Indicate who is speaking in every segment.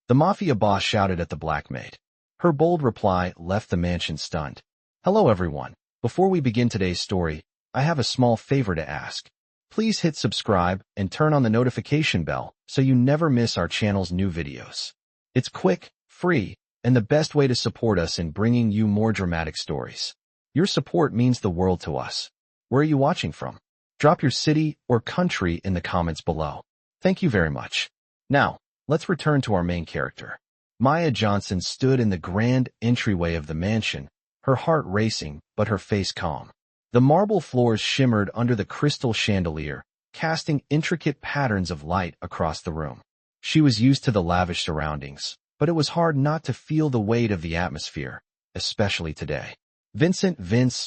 Speaker 1: The Mafia boss shouted at the black maid. Her bold reply left the mansion stunned. Hello everyone. Before we begin today's story, I have a small favor to ask. Please hit subscribe and turn on the notification bell so you never miss our channel's new videos. It's quick, free, and the best way to support us in bringing you more dramatic stories. Your support means the world to us. Where are you watching from? Drop your city or country in the comments below. Thank you very much. Now, let's return to our main character. Maya Johnson stood in the grand entryway of the mansion, her heart racing but her face calm. The marble floors shimmered under the crystal chandelier, casting intricate patterns of light across the room. She was used to the lavish surroundings, but it was hard not to feel the weight of the atmosphere, especially today. Vincent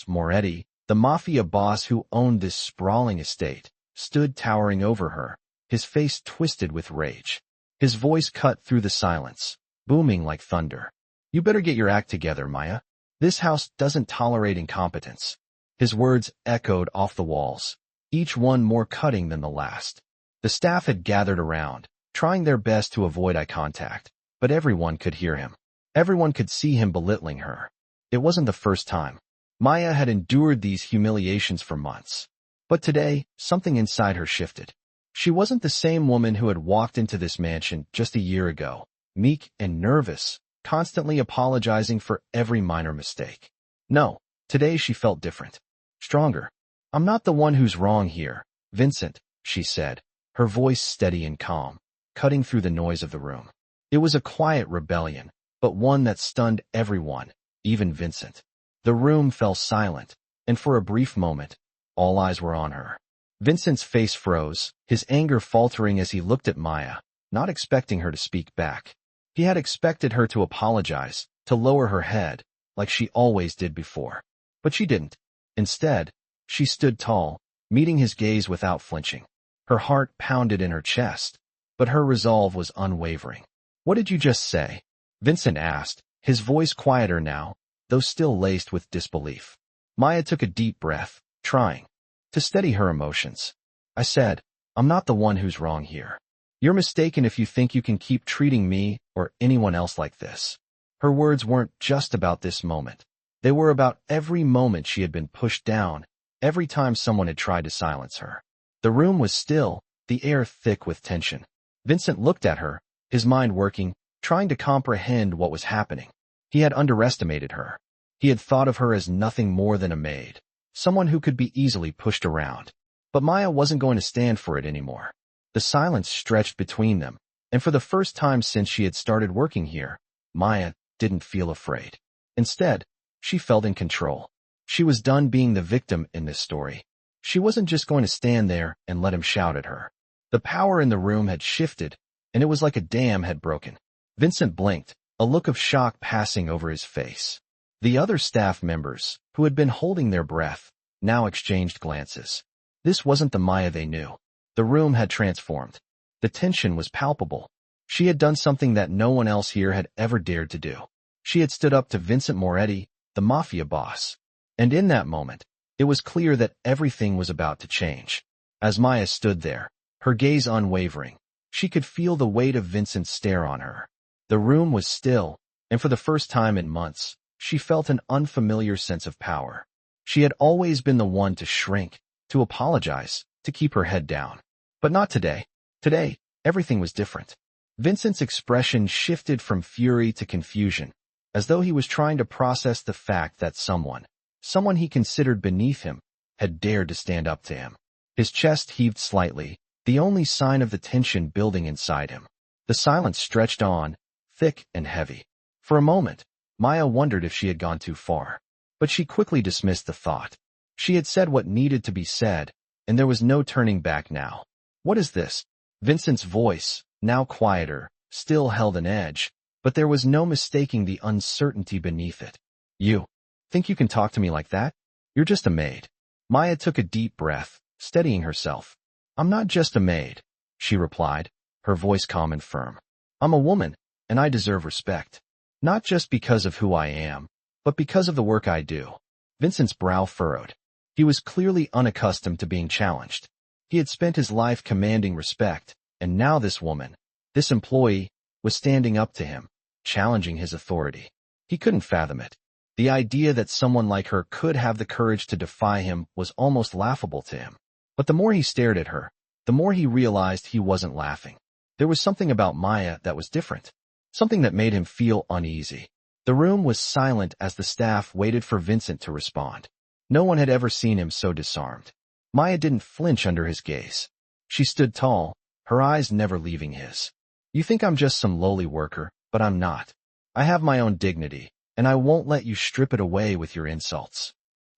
Speaker 1: Moretti, the Mafia boss who owned this sprawling estate, stood towering over her, his face twisted with rage. His voice cut through the silence, booming like thunder. You better get your act together, Maya. This house doesn't tolerate incompetence. His words echoed off the walls, each one more cutting than the last. The staff had gathered around, trying their best to avoid eye contact, but everyone could hear him. Everyone could see him belittling her. It wasn't the first time. Maya had endured these humiliations for months. But today, something inside her shifted. She wasn't the same woman who had walked into this mansion just a year ago, meek and nervous, constantly apologizing for every minor mistake. No, today she felt different. Stronger. I'm not the one who's wrong here, Vincent, she said, her voice steady and calm, cutting through the noise of the room. It was a quiet rebellion, but one that stunned everyone, even Vincent. The room fell silent, and for a brief moment, all eyes were on her. Vincent's face froze, his anger faltering as he looked at Maya, not expecting her to speak back. He had expected her to apologize, to lower her head, like she always did before. But she didn't. Instead, she stood tall, meeting his gaze without flinching. Her heart pounded in her chest, but her resolve was unwavering. What did you just say? Vincent asked, his voice quieter now, though still laced with disbelief. Maya took a deep breath, trying to steady her emotions. I said, I'm not the one who's wrong here. You're mistaken if you think you can keep treating me or anyone else like this. Her words weren't just about this moment. They were about every moment she had been pushed down, every time someone had tried to silence her. The room was still, the air thick with tension. Vincent looked at her, his mind working, trying to comprehend what was happening. He had underestimated her. He had thought of her as nothing more than a maid, someone who could be easily pushed around. But Maya wasn't going to stand for it anymore. The silence stretched between them, and for the first time since she had started working here, Maya didn't feel afraid. Instead, she felt in control. She was done being the victim in this story. She wasn't just going to stand there and let him shout at her. The power in the room had shifted, and it was like a dam had broken. Vincent blinked, a look of shock passing over his face. The other staff members, who had been holding their breath, now exchanged glances. This wasn't the Maya they knew. The room had transformed. The tension was palpable. She had done something that no one else here had ever dared to do. She had stood up to Vincent Moretti, the Mafia boss. And in that moment, it was clear that everything was about to change. As Maya stood there, her gaze unwavering, she could feel the weight of Vincent's stare on her. The room was still, and for the first time in months, she felt an unfamiliar sense of power. She had always been the one to shrink, to apologize, to keep her head down. But not today. Today, everything was different. Vincent's expression shifted from fury to confusion, as though he was trying to process the fact that someone he considered beneath him, had dared to stand up to him. His chest heaved slightly, the only sign of the tension building inside him. The silence stretched on, thick and heavy. For a moment, Maya wondered if she had gone too far. But she quickly dismissed the thought. She had said what needed to be said, and there was no turning back now. What is this? Vincent's voice, now quieter, still held an edge, but there was no mistaking the uncertainty beneath it. You think you can talk to me like that? You're just a maid. Maya took a deep breath, steadying herself. I'm not just a maid, she replied, her voice calm and firm. I'm a woman, and I deserve respect. Not just because of who I am, but because of the work I do. Vincent's brow furrowed. He was clearly unaccustomed to being challenged. He had spent his life commanding respect, and now this woman, this employee, was standing up to him, challenging his authority. He couldn't fathom it. The idea that someone like her could have the courage to defy him was almost laughable to him. But the more he stared at her, the more he realized he wasn't laughing. There was something about Maya that was different, something that made him feel uneasy. The room was silent as the staff waited for Vincent to respond. No one had ever seen him so disarmed. Maya didn't flinch under his gaze. She stood tall, her eyes never leaving his. You think I'm just some lowly worker, but I'm not. I have my own dignity, and I won't let you strip it away with your insults.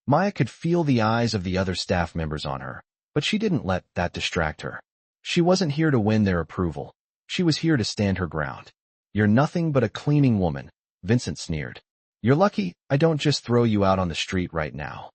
Speaker 1: Maya could feel the eyes of the other staff members on her, but she didn't let that distract her. She wasn't here to win their approval. She was here to stand her ground. You're nothing but a cleaning woman, Vincent sneered. You're lucky I don't just throw you out on the street right now.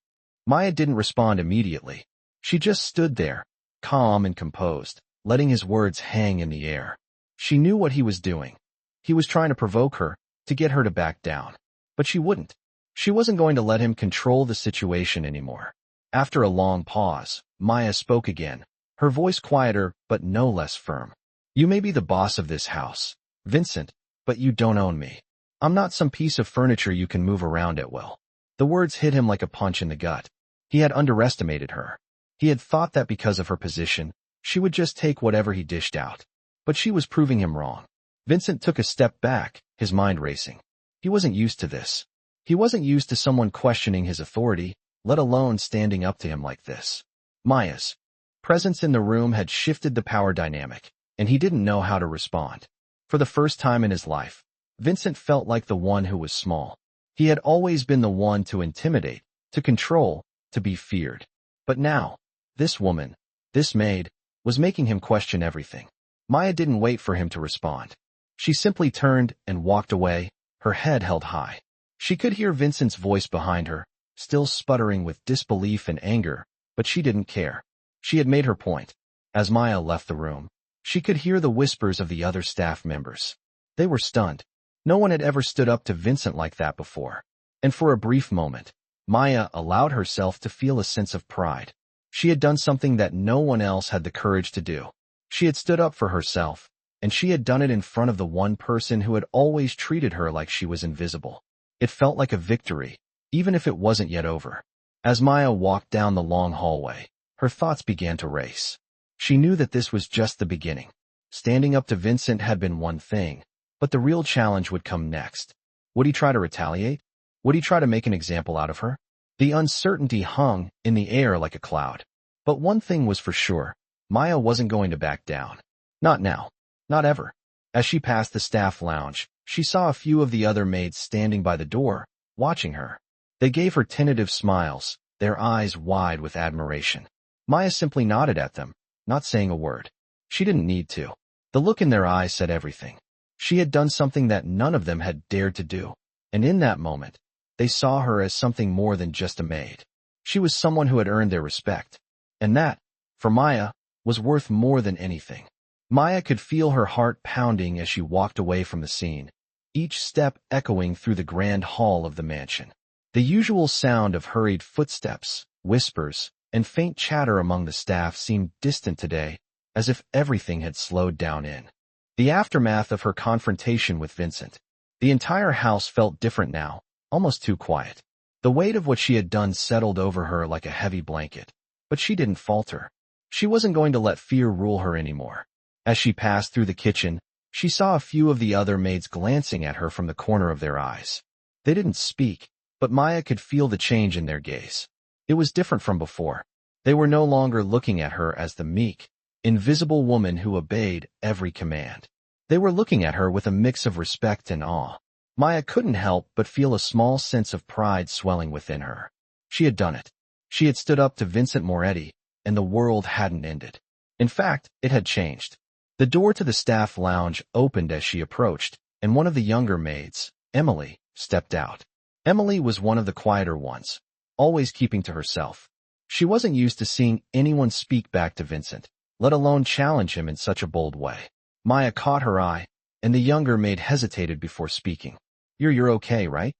Speaker 1: Maya didn't respond immediately. She just stood there, calm and composed, letting his words hang in the air. She knew what he was doing. He was trying to provoke her, to get her to back down. But she wouldn't. She wasn't going to let him control the situation anymore. After a long pause, Maya spoke again, her voice quieter but no less firm. You may be the boss of this house, Vincent, but you don't own me. I'm not some piece of furniture you can move around at will. The words hit him like a punch in the gut. He had underestimated her. He had thought that because of her position, she would just take whatever he dished out. But she was proving him wrong. Vincent took a step back, his mind racing. He wasn't used to this. He wasn't used to someone questioning his authority, let alone standing up to him like this. Maya's presence in the room had shifted the power dynamic, and he didn't know how to respond. For the first time in his life, Vincent felt like the one who was small. He had always been the one to intimidate, to control, to be feared. But now, this woman, this maid, was making him question everything. Maya didn't wait for him to respond. She simply turned and walked away, her head held high. She could hear Vincent's voice behind her, still sputtering with disbelief and anger, but she didn't care. She had made her point. As Maya left the room, she could hear the whispers of the other staff members. They were stunned. No one had ever stood up to Vincent like that before. And for a brief moment, Maya allowed herself to feel a sense of pride. She had done something that no one else had the courage to do. She had stood up for herself, and she had done it in front of the one person who had always treated her like she was invisible. It felt like a victory, even if it wasn't yet over. As Maya walked down the long hallway, her thoughts began to race. She knew that this was just the beginning. Standing up to Vincent had been one thing, but the real challenge would come next. Would he try to retaliate? Would he try to make an example out of her? The uncertainty hung in the air like a cloud. But one thing was for sure, Maya wasn't going to back down. Not now. Not ever. As she passed the staff lounge, she saw a few of the other maids standing by the door, watching her. They gave her tentative smiles, their eyes wide with admiration. Maya simply nodded at them, not saying a word. She didn't need to. The look in their eyes said everything. She had done something that none of them had dared to do. And in that moment, they saw her as something more than just a maid. She was someone who had earned their respect. And that, for Maya, was worth more than anything. Maya could feel her heart pounding as she walked away from the scene, each step echoing through the grand hall of the mansion. The usual sound of hurried footsteps, whispers, and faint chatter among the staff seemed distant today, as if everything had slowed down in the aftermath of her confrontation with Vincent. The entire house felt different now, almost too quiet. The weight of what she had done settled over her like a heavy blanket. But she didn't falter. She wasn't going to let fear rule her anymore. As she passed through the kitchen, she saw a few of the other maids glancing at her from the corner of their eyes. They didn't speak, but Maya could feel the change in their gaze. It was different from before. They were no longer looking at her as the meek, invisible woman who obeyed every command. They were looking at her with a mix of respect and awe. Maya couldn't help but feel a small sense of pride swelling within her. She had done it. She had stood up to Vincent Moretti, and the world hadn't ended. In fact, it had changed. The door to the staff lounge opened as she approached, and one of the younger maids, Emily, stepped out. Emily was one of the quieter ones, always keeping to herself. She wasn't used to seeing anyone speak back to Vincent, let alone challenge him in such a bold way. Maya caught her eye, and the younger maid hesitated before speaking. You're okay, right?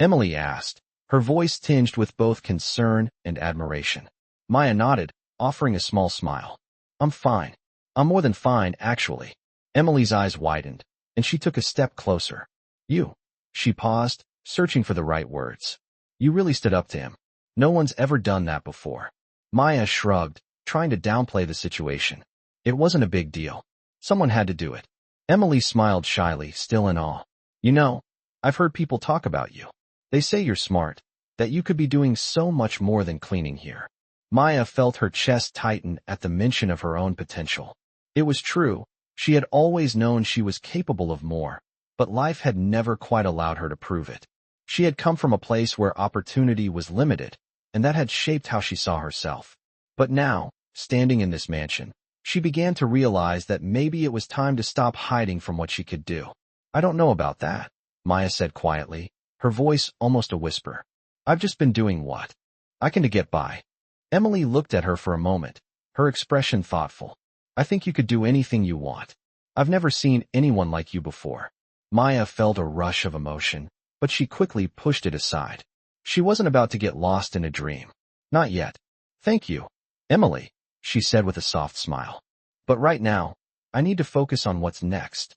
Speaker 1: Emily asked, her voice tinged with both concern and admiration. Maya nodded, offering a small smile. I'm fine. I'm more than fine, actually. Emily's eyes widened, and she took a step closer. You. She paused, searching for the right words. You really stood up to him. No one's ever done that before. Maya shrugged, trying to downplay the situation. It wasn't a big deal. Someone had to do it. Emily smiled shyly, still in awe. You know, I've heard people talk about you. They say you're smart, that you could be doing so much more than cleaning here. Maya felt her chest tighten at the mention of her own potential. It was true. She had always known she was capable of more, but life had never quite allowed her to prove it. She had come from a place where opportunity was limited, and that had shaped how she saw herself. But now, standing in this mansion, she began to realize that maybe it was time to stop hiding from what she could do. I don't know about that, Maya said quietly, her voice almost a whisper. I've just been doing what I can to get by. Emily looked at her for a moment, her expression thoughtful. I think you could do anything you want. I've never seen anyone like you before. Maya felt a rush of emotion, but she quickly pushed it aside. She wasn't about to get lost in a dream. Not yet. Thank you, Emily, she said with a soft smile. But right now, I need to focus on what's next.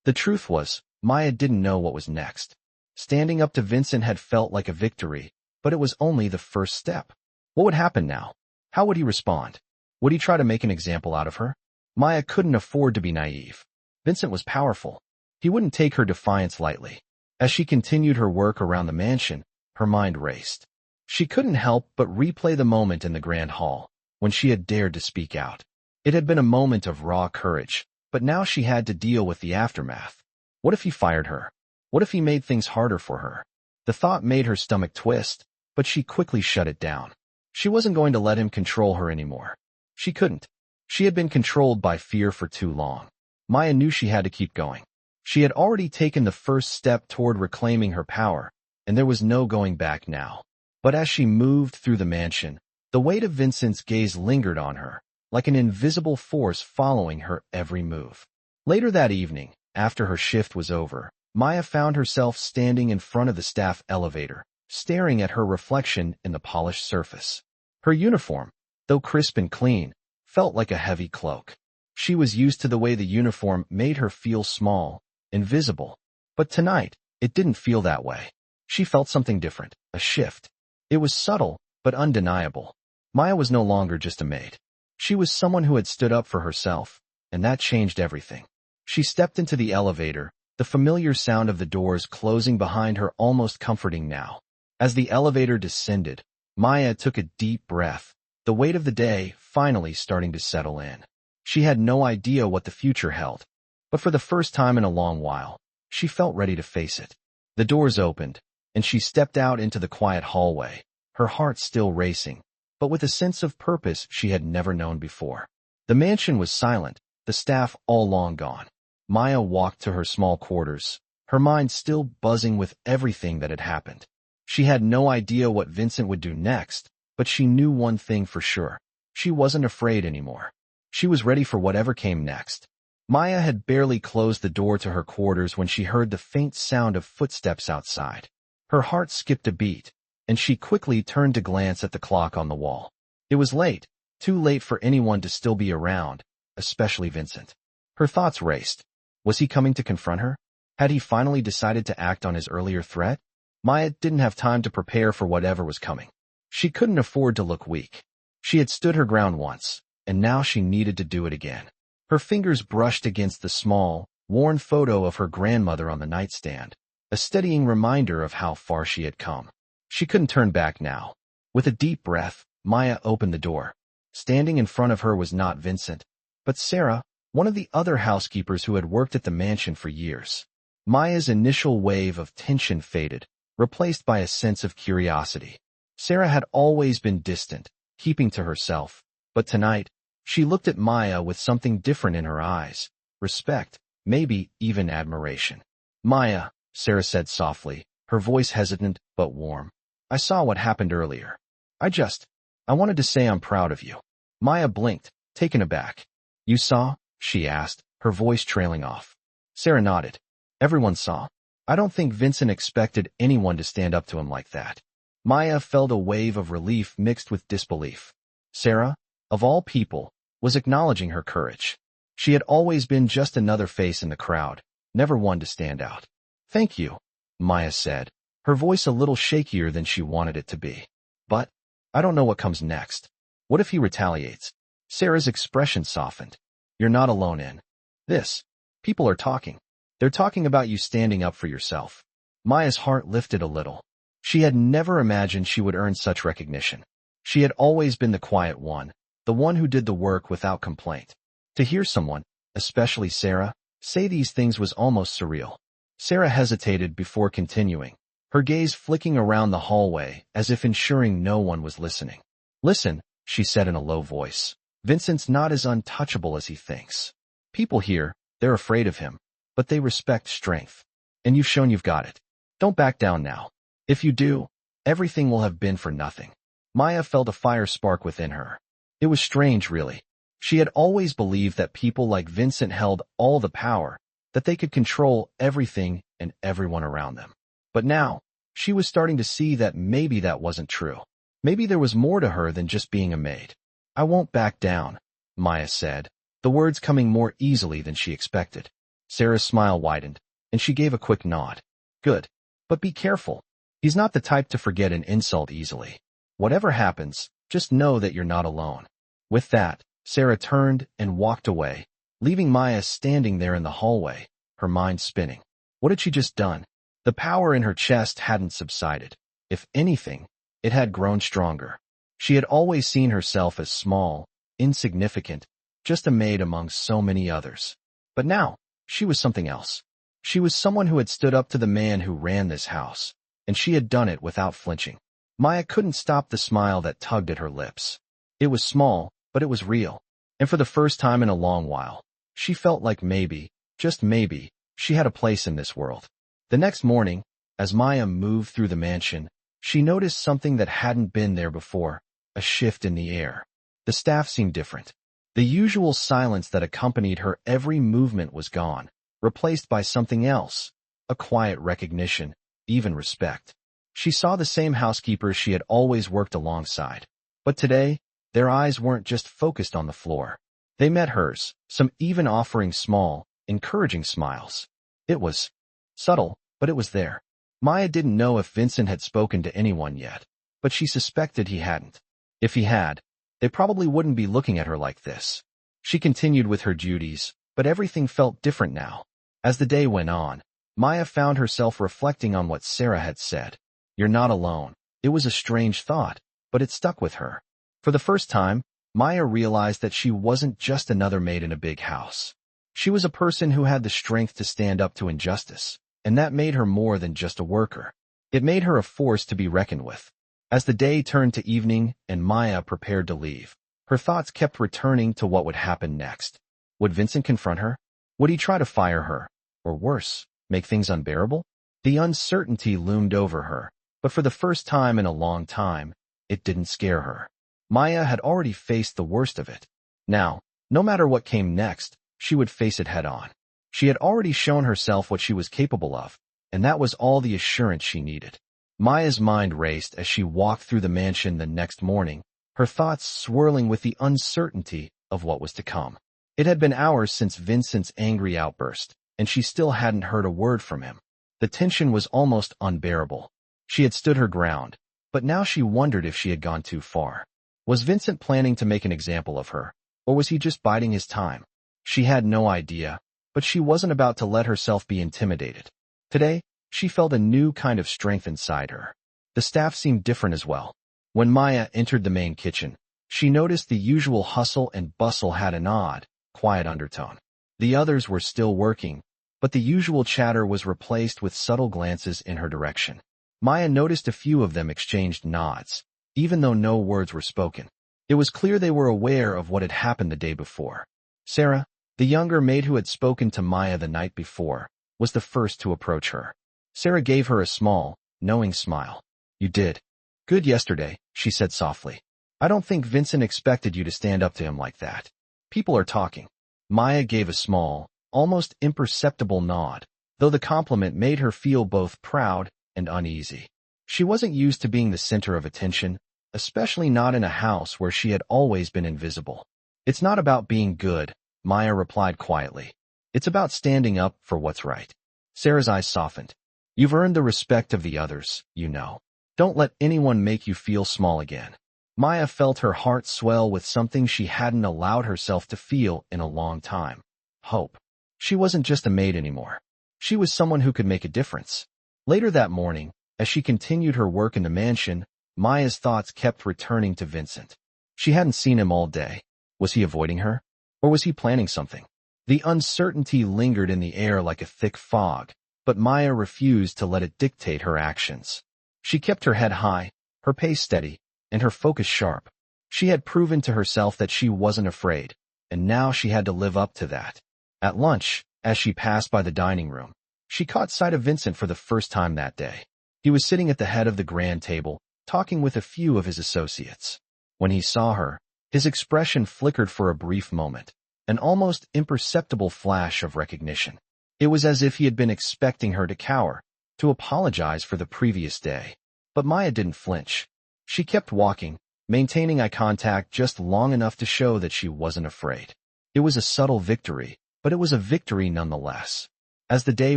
Speaker 1: The truth was, Maya didn't know what was next. Standing up to Vincent had felt like a victory, but it was only the first step. What would happen now? How would he respond? Would he try to make an example out of her? Maya couldn't afford to be naive. Vincent was powerful. He wouldn't take her defiance lightly. As she continued her work around the mansion, her mind raced. She couldn't help but replay the moment in the grand hall, when she had dared to speak out. It had been a moment of raw courage, but now she had to deal with the aftermath. What if he fired her? What if he made things harder for her? The thought made her stomach twist, but she quickly shut it down. She wasn't going to let him control her anymore. She couldn't. She had been controlled by fear for too long. Maya knew she had to keep going. She had already taken the first step toward reclaiming her power, and there was no going back now. But as she moved through the mansion, the weight of Vincent's gaze lingered on her, like an invisible force following her every move. Later that evening, after her shift was over, Maya found herself standing in front of the staff elevator, staring at her reflection in the polished surface. Her uniform, though crisp and clean, felt like a heavy cloak. She was used to the way the uniform made her feel small, invisible. But tonight, it didn't feel that way. She felt something different, a shift. It was subtle, but undeniable. Maya was no longer just a maid. She was someone who had stood up for herself, and that changed everything. She stepped into the elevator, the familiar sound of the doors closing behind her almost comforting now. As the elevator descended, Maya took a deep breath, the weight of the day finally starting to settle in. She had no idea what the future held, but for the first time in a long while, she felt ready to face it. The doors opened, and she stepped out into the quiet hallway, her heart still racing, but with a sense of purpose she had never known before. The mansion was silent, the staff all long gone. Maya walked to her small quarters, her mind still buzzing with everything that had happened. She had no idea what Vincent would do next, but she knew one thing for sure. She wasn't afraid anymore. She was ready for whatever came next. Maya had barely closed the door to her quarters when she heard the faint sound of footsteps outside. Her heart skipped a beat, and she quickly turned to glance at the clock on the wall. It was late, too late for anyone to still be around, especially Vincent. Her thoughts raced. Was he coming to confront her? Had he finally decided to act on his earlier threat? Maya didn't have time to prepare for whatever was coming. She couldn't afford to look weak. She had stood her ground once, and now she needed to do it again. Her fingers brushed against the small, worn photo of her grandmother on the nightstand, a steadying reminder of how far she had come. She couldn't turn back now. With a deep breath, Maya opened the door. Standing in front of her was not Vincent, but Sarah, one of the other housekeepers who had worked at the mansion for years. Maya's initial wave of tension faded, replaced by a sense of curiosity. Sarah had always been distant, keeping to herself, but tonight, she looked at Maya with something different in her eyes, respect, maybe even admiration. Maya, Sarah said softly, her voice hesitant but warm. I saw what happened earlier. I wanted to say I'm proud of you. Maya blinked, taken aback. You saw? She asked, her voice trailing off. Sarah nodded. Everyone saw. I don't think Vincent expected anyone to stand up to him like that. Maya felt a wave of relief mixed with disbelief. Sarah, of all people, was acknowledging her courage. She had always been just another face in the crowd, never one to stand out. Thank you, Maya said, her voice a little shakier than she wanted it to be. But I don't know what comes next. What if he retaliates? Sarah's expression softened. You're not alone in this. People are talking. They're talking about you standing up for yourself. Maya's heart lifted a little. She had never imagined she would earn such recognition. She had always been the quiet one, the one who did the work without complaint. To hear someone, especially Sarah, say these things was almost surreal. Sarah hesitated before continuing, her gaze flicking around the hallway as if ensuring no one was listening. Listen, she said in a low voice. Vincent's not as untouchable as he thinks. People here, they're afraid of him, but they respect strength. And you've shown you've got it. Don't back down now. If you do, everything will have been for nothing. Maya felt a fire spark within her. It was strange, really. She had always believed that people like Vincent held all the power, that they could control everything and everyone around them. But now, she was starting to see that maybe that wasn't true. Maybe there was more to her than just being a maid. I won't back down, Maya said, the words coming more easily than she expected. Sarah's smile widened, and she gave a quick nod. Good. But be careful. He's not the type to forget an insult easily. Whatever happens, just know that you're not alone. With that, Sarah turned and walked away, leaving Maya standing there in the hallway, her mind spinning. What had she just done? The power in her chest hadn't subsided. If anything, it had grown stronger. She had always seen herself as small, insignificant, just a maid among so many others. But now, she was something else. She was someone who had stood up to the man who ran this house, and she had done it without flinching. Maya couldn't stop the smile that tugged at her lips. It was small, but it was real. And for the first time in a long while, she felt like maybe, just maybe, she had a place in this world. The next morning, as Maya moved through the mansion, she noticed something that hadn't been there before, a shift in the air. The staff seemed different. The usual silence that accompanied her every movement was gone, replaced by something else, a quiet recognition, even respect. She saw the same housekeepers she had always worked alongside. But today, their eyes weren't just focused on the floor. They met hers, some even offering small, encouraging smiles. It was subtle, but it was there. Maya didn't know if Vincent had spoken to anyone yet, but she suspected he hadn't. If he had, they probably wouldn't be looking at her like this. She continued with her duties, but everything felt different now. As the day went on, Maya found herself reflecting on what Sarah had said. You're not alone. It was a strange thought, but it stuck with her. For the first time, Maya realized that she wasn't just another maid in a big house. She was a person who had the strength to stand up to injustice, and that made her more than just a worker. It made her a force to be reckoned with. As the day turned to evening and Maya prepared to leave, her thoughts kept returning to what would happen next. Would Vincent confront her? Would he try to fire her? Or worse, make things unbearable? The uncertainty loomed over her, but for the first time in a long time, it didn't scare her. Maya had already faced the worst of it. Now, no matter what came next, she would face it head-on. She had already shown herself what she was capable of, and that was all the assurance she needed. Maya's mind raced as she walked through the mansion the next morning, her thoughts swirling with the uncertainty of what was to come. It had been hours since Vincent's angry outburst, and she still hadn't heard a word from him. The tension was almost unbearable. She had stood her ground, but now she wondered if she had gone too far. Was Vincent planning to make an example of her, or was he just biding his time? She had no idea, but she wasn't about to let herself be intimidated. Today, she felt a new kind of strength inside her. The staff seemed different as well. When Maya entered the main kitchen, she noticed the usual hustle and bustle had an odd, quiet undertone. The others were still working, but the usual chatter was replaced with subtle glances in her direction. Maya noticed a few of them exchanged nods, even though no words were spoken. It was clear they were aware of what had happened the day before. Sarah, the younger maid who had spoken to Maya the night before, was the first to approach her. Sarah gave her a small, knowing smile. You did good yesterday, she said softly. I don't think Vincent expected you to stand up to him like that. People are talking. Maya gave a small, almost imperceptible nod, though the compliment made her feel both proud and uneasy. She wasn't used to being the center of attention, especially not in a house where she had always been invisible. It's not about being good, Maya replied quietly. It's about standing up for what's right. Sarah's eyes softened. You've earned the respect of the others, you know. Don't let anyone make you feel small again. Maya felt her heart swell with something she hadn't allowed herself to feel in a long time. Hope. She wasn't just a maid anymore. She was someone who could make a difference. Later that morning, as she continued her work in the mansion, Maya's thoughts kept returning to Vincent. She hadn't seen him all day. Was he avoiding her? Or was he planning something? The uncertainty lingered in the air like a thick fog, but Maya refused to let it dictate her actions. She kept her head high, her pace steady, and her focus sharp. She had proven to herself that she wasn't afraid, and now she had to live up to that. At lunch, as she passed by the dining room, she caught sight of Vincent for the first time that day. He was sitting at the head of the grand table, talking with a few of his associates. When he saw her, his expression flickered for a brief moment, an almost imperceptible flash of recognition. It was as if he had been expecting her to cower, to apologize for the previous day. But Maya didn't flinch. She kept walking, maintaining eye contact just long enough to show that she wasn't afraid. It was a subtle victory, but it was a victory nonetheless. As the day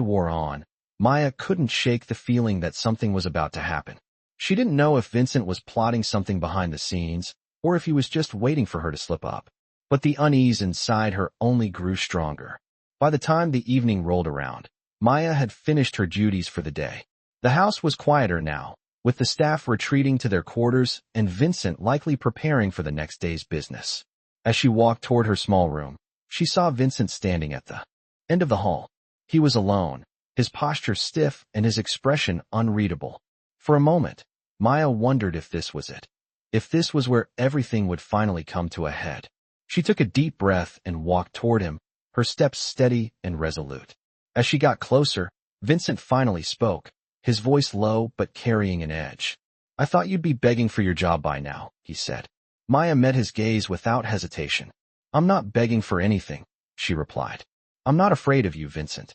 Speaker 1: wore on, Maya couldn't shake the feeling that something was about to happen. She didn't know if Vincent was plotting something behind the scenes, or if he was just waiting for her to slip up. But the unease inside her only grew stronger. By the time the evening rolled around, Maya had finished her duties for the day. The house was quieter now, with the staff retreating to their quarters and Vincent likely preparing for the next day's business. As she walked toward her small room, she saw Vincent standing at the end of the hall. He was alone, his posture stiff and his expression unreadable. For a moment, Maya wondered if this was it. If this was where everything would finally come to a head. She took a deep breath and walked toward him, her steps steady and resolute. As she got closer, Vincent finally spoke, his voice low but carrying an edge. I thought you'd be begging for your job by now, he said. Maya met his gaze without hesitation. I'm not begging for anything, she replied. I'm not afraid of you, Vincent.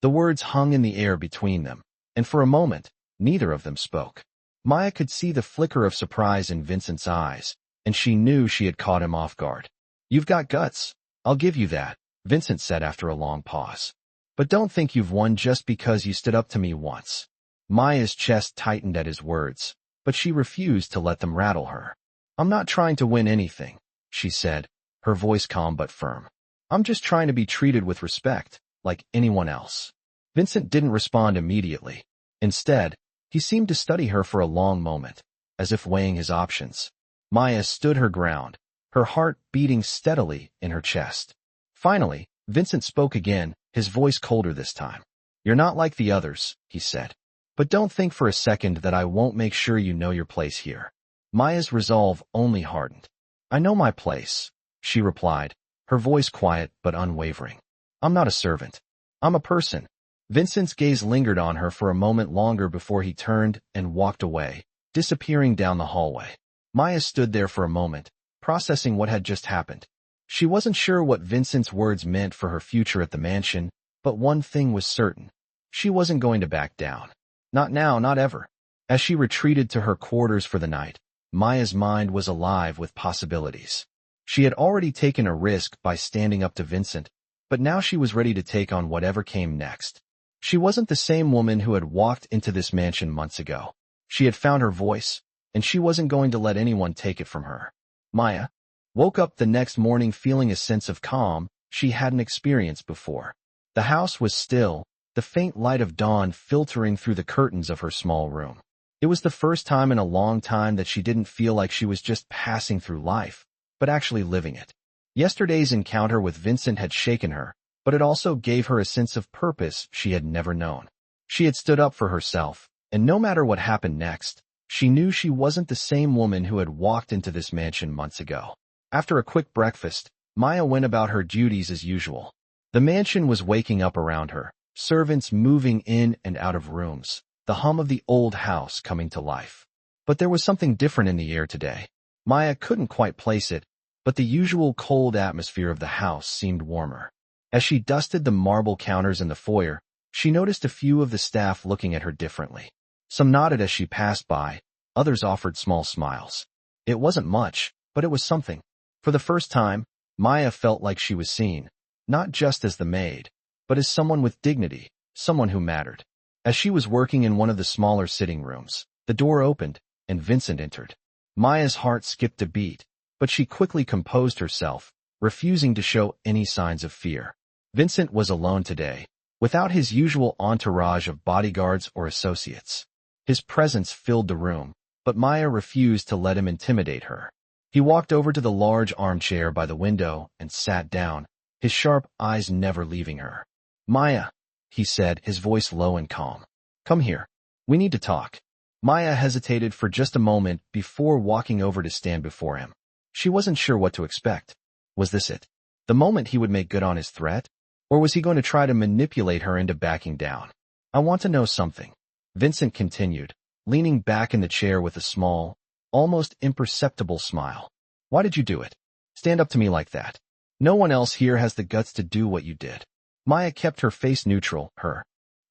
Speaker 1: The words hung in the air between them, and for a moment, neither of them spoke. Maya could see the flicker of surprise in Vincent's eyes, and she knew she had caught him off guard. You've got guts. I'll give you that, Vincent said after a long pause. But don't think you've won just because you stood up to me once. Maya's chest tightened at his words, but she refused to let them rattle her. I'm not trying to win anything, she said, her voice calm but firm. I'm just trying to be treated with respect, like anyone else. Vincent didn't respond immediately. Instead, he seemed to study her for a long moment, as if weighing his options. Maya stood her ground, her heart beating steadily in her chest. Finally, Vincent spoke again, his voice colder this time. You're not like the others, he said. But don't think for a second that I won't make sure you know your place here. Maya's resolve only hardened. I know my place, she replied, her voice quiet but unwavering. I'm not a servant. I'm a person. Vincent's gaze lingered on her for a moment longer before he turned and walked away, disappearing down the hallway. Maya stood there for a moment, processing what had just happened. She wasn't sure what Vincent's words meant for her future at the mansion, but one thing was certain. She wasn't going to back down. Not now, not ever. As she retreated to her quarters for the night, Maya's mind was alive with possibilities. She had already taken a risk by standing up to Vincent, but now she was ready to take on whatever came next. She wasn't the same woman who had walked into this mansion months ago. She had found her voice, and she wasn't going to let anyone take it from her. Maya woke up the next morning feeling a sense of calm she hadn't experienced before. The house was still, the faint light of dawn filtering through the curtains of her small room. It was the first time in a long time that she didn't feel like she was just passing through life, but actually living it. Yesterday's encounter with Vincent had shaken her, but it also gave her a sense of purpose she had never known. She had stood up for herself, and no matter what happened next, she knew she wasn't the same woman who had walked into this mansion months ago. After a quick breakfast, Maya went about her duties as usual. The mansion was waking up around her, servants moving in and out of rooms, the hum of the old house coming to life. But there was something different in the air today. Maya couldn't quite place it, but the usual cold atmosphere of the house seemed warmer. As she dusted the marble counters in the foyer, she noticed a few of the staff looking at her differently. Some nodded as she passed by, others offered small smiles. It wasn't much, but it was something. For the first time, Maya felt like she was seen, not just as the maid, but as someone with dignity, someone who mattered. As she was working in one of the smaller sitting rooms, the door opened, and Vincent entered. Maya's heart skipped a beat, but she quickly composed herself, refusing to show any signs of fear. Vincent was alone today, without his usual entourage of bodyguards or associates. His presence filled the room, but Maya refused to let him intimidate her. He walked over to the large armchair by the window and sat down, his sharp eyes never leaving her. "Maya," he said, his voice low and calm. "Come here. We need to talk." Maya hesitated for just a moment before walking over to stand before him. She wasn't sure what to expect. Was this it? The moment he would make good on his threat? Or was he going to try to manipulate her into backing down? "I want to know something," Vincent continued, leaning back in the chair with a small, almost imperceptible smile. "Why did you do it? Stand up to me like that. No one else here has the guts to do what you did." Maya kept her face neutral, her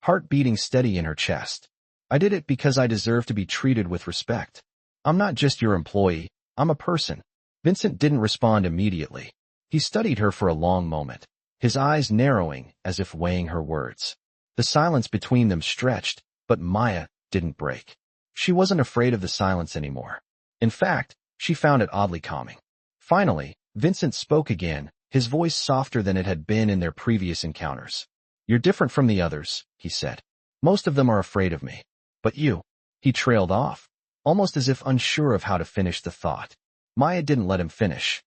Speaker 1: heart beating steady in her chest. "I did it because I deserve to be treated with respect. I'm not just your employee, I'm a person." Vincent didn't respond immediately. He studied her for a long moment, his eyes narrowing as if weighing her words. The silence between them stretched, but Maya didn't break. She wasn't afraid of the silence anymore. In fact, she found it oddly calming. Finally, Vincent spoke again, his voice softer than it had been in their previous encounters. "You're different from the others," he said. "Most of them are afraid of me. But you—" He trailed off, almost as if unsure of how to finish the thought. Maya didn't let him finish.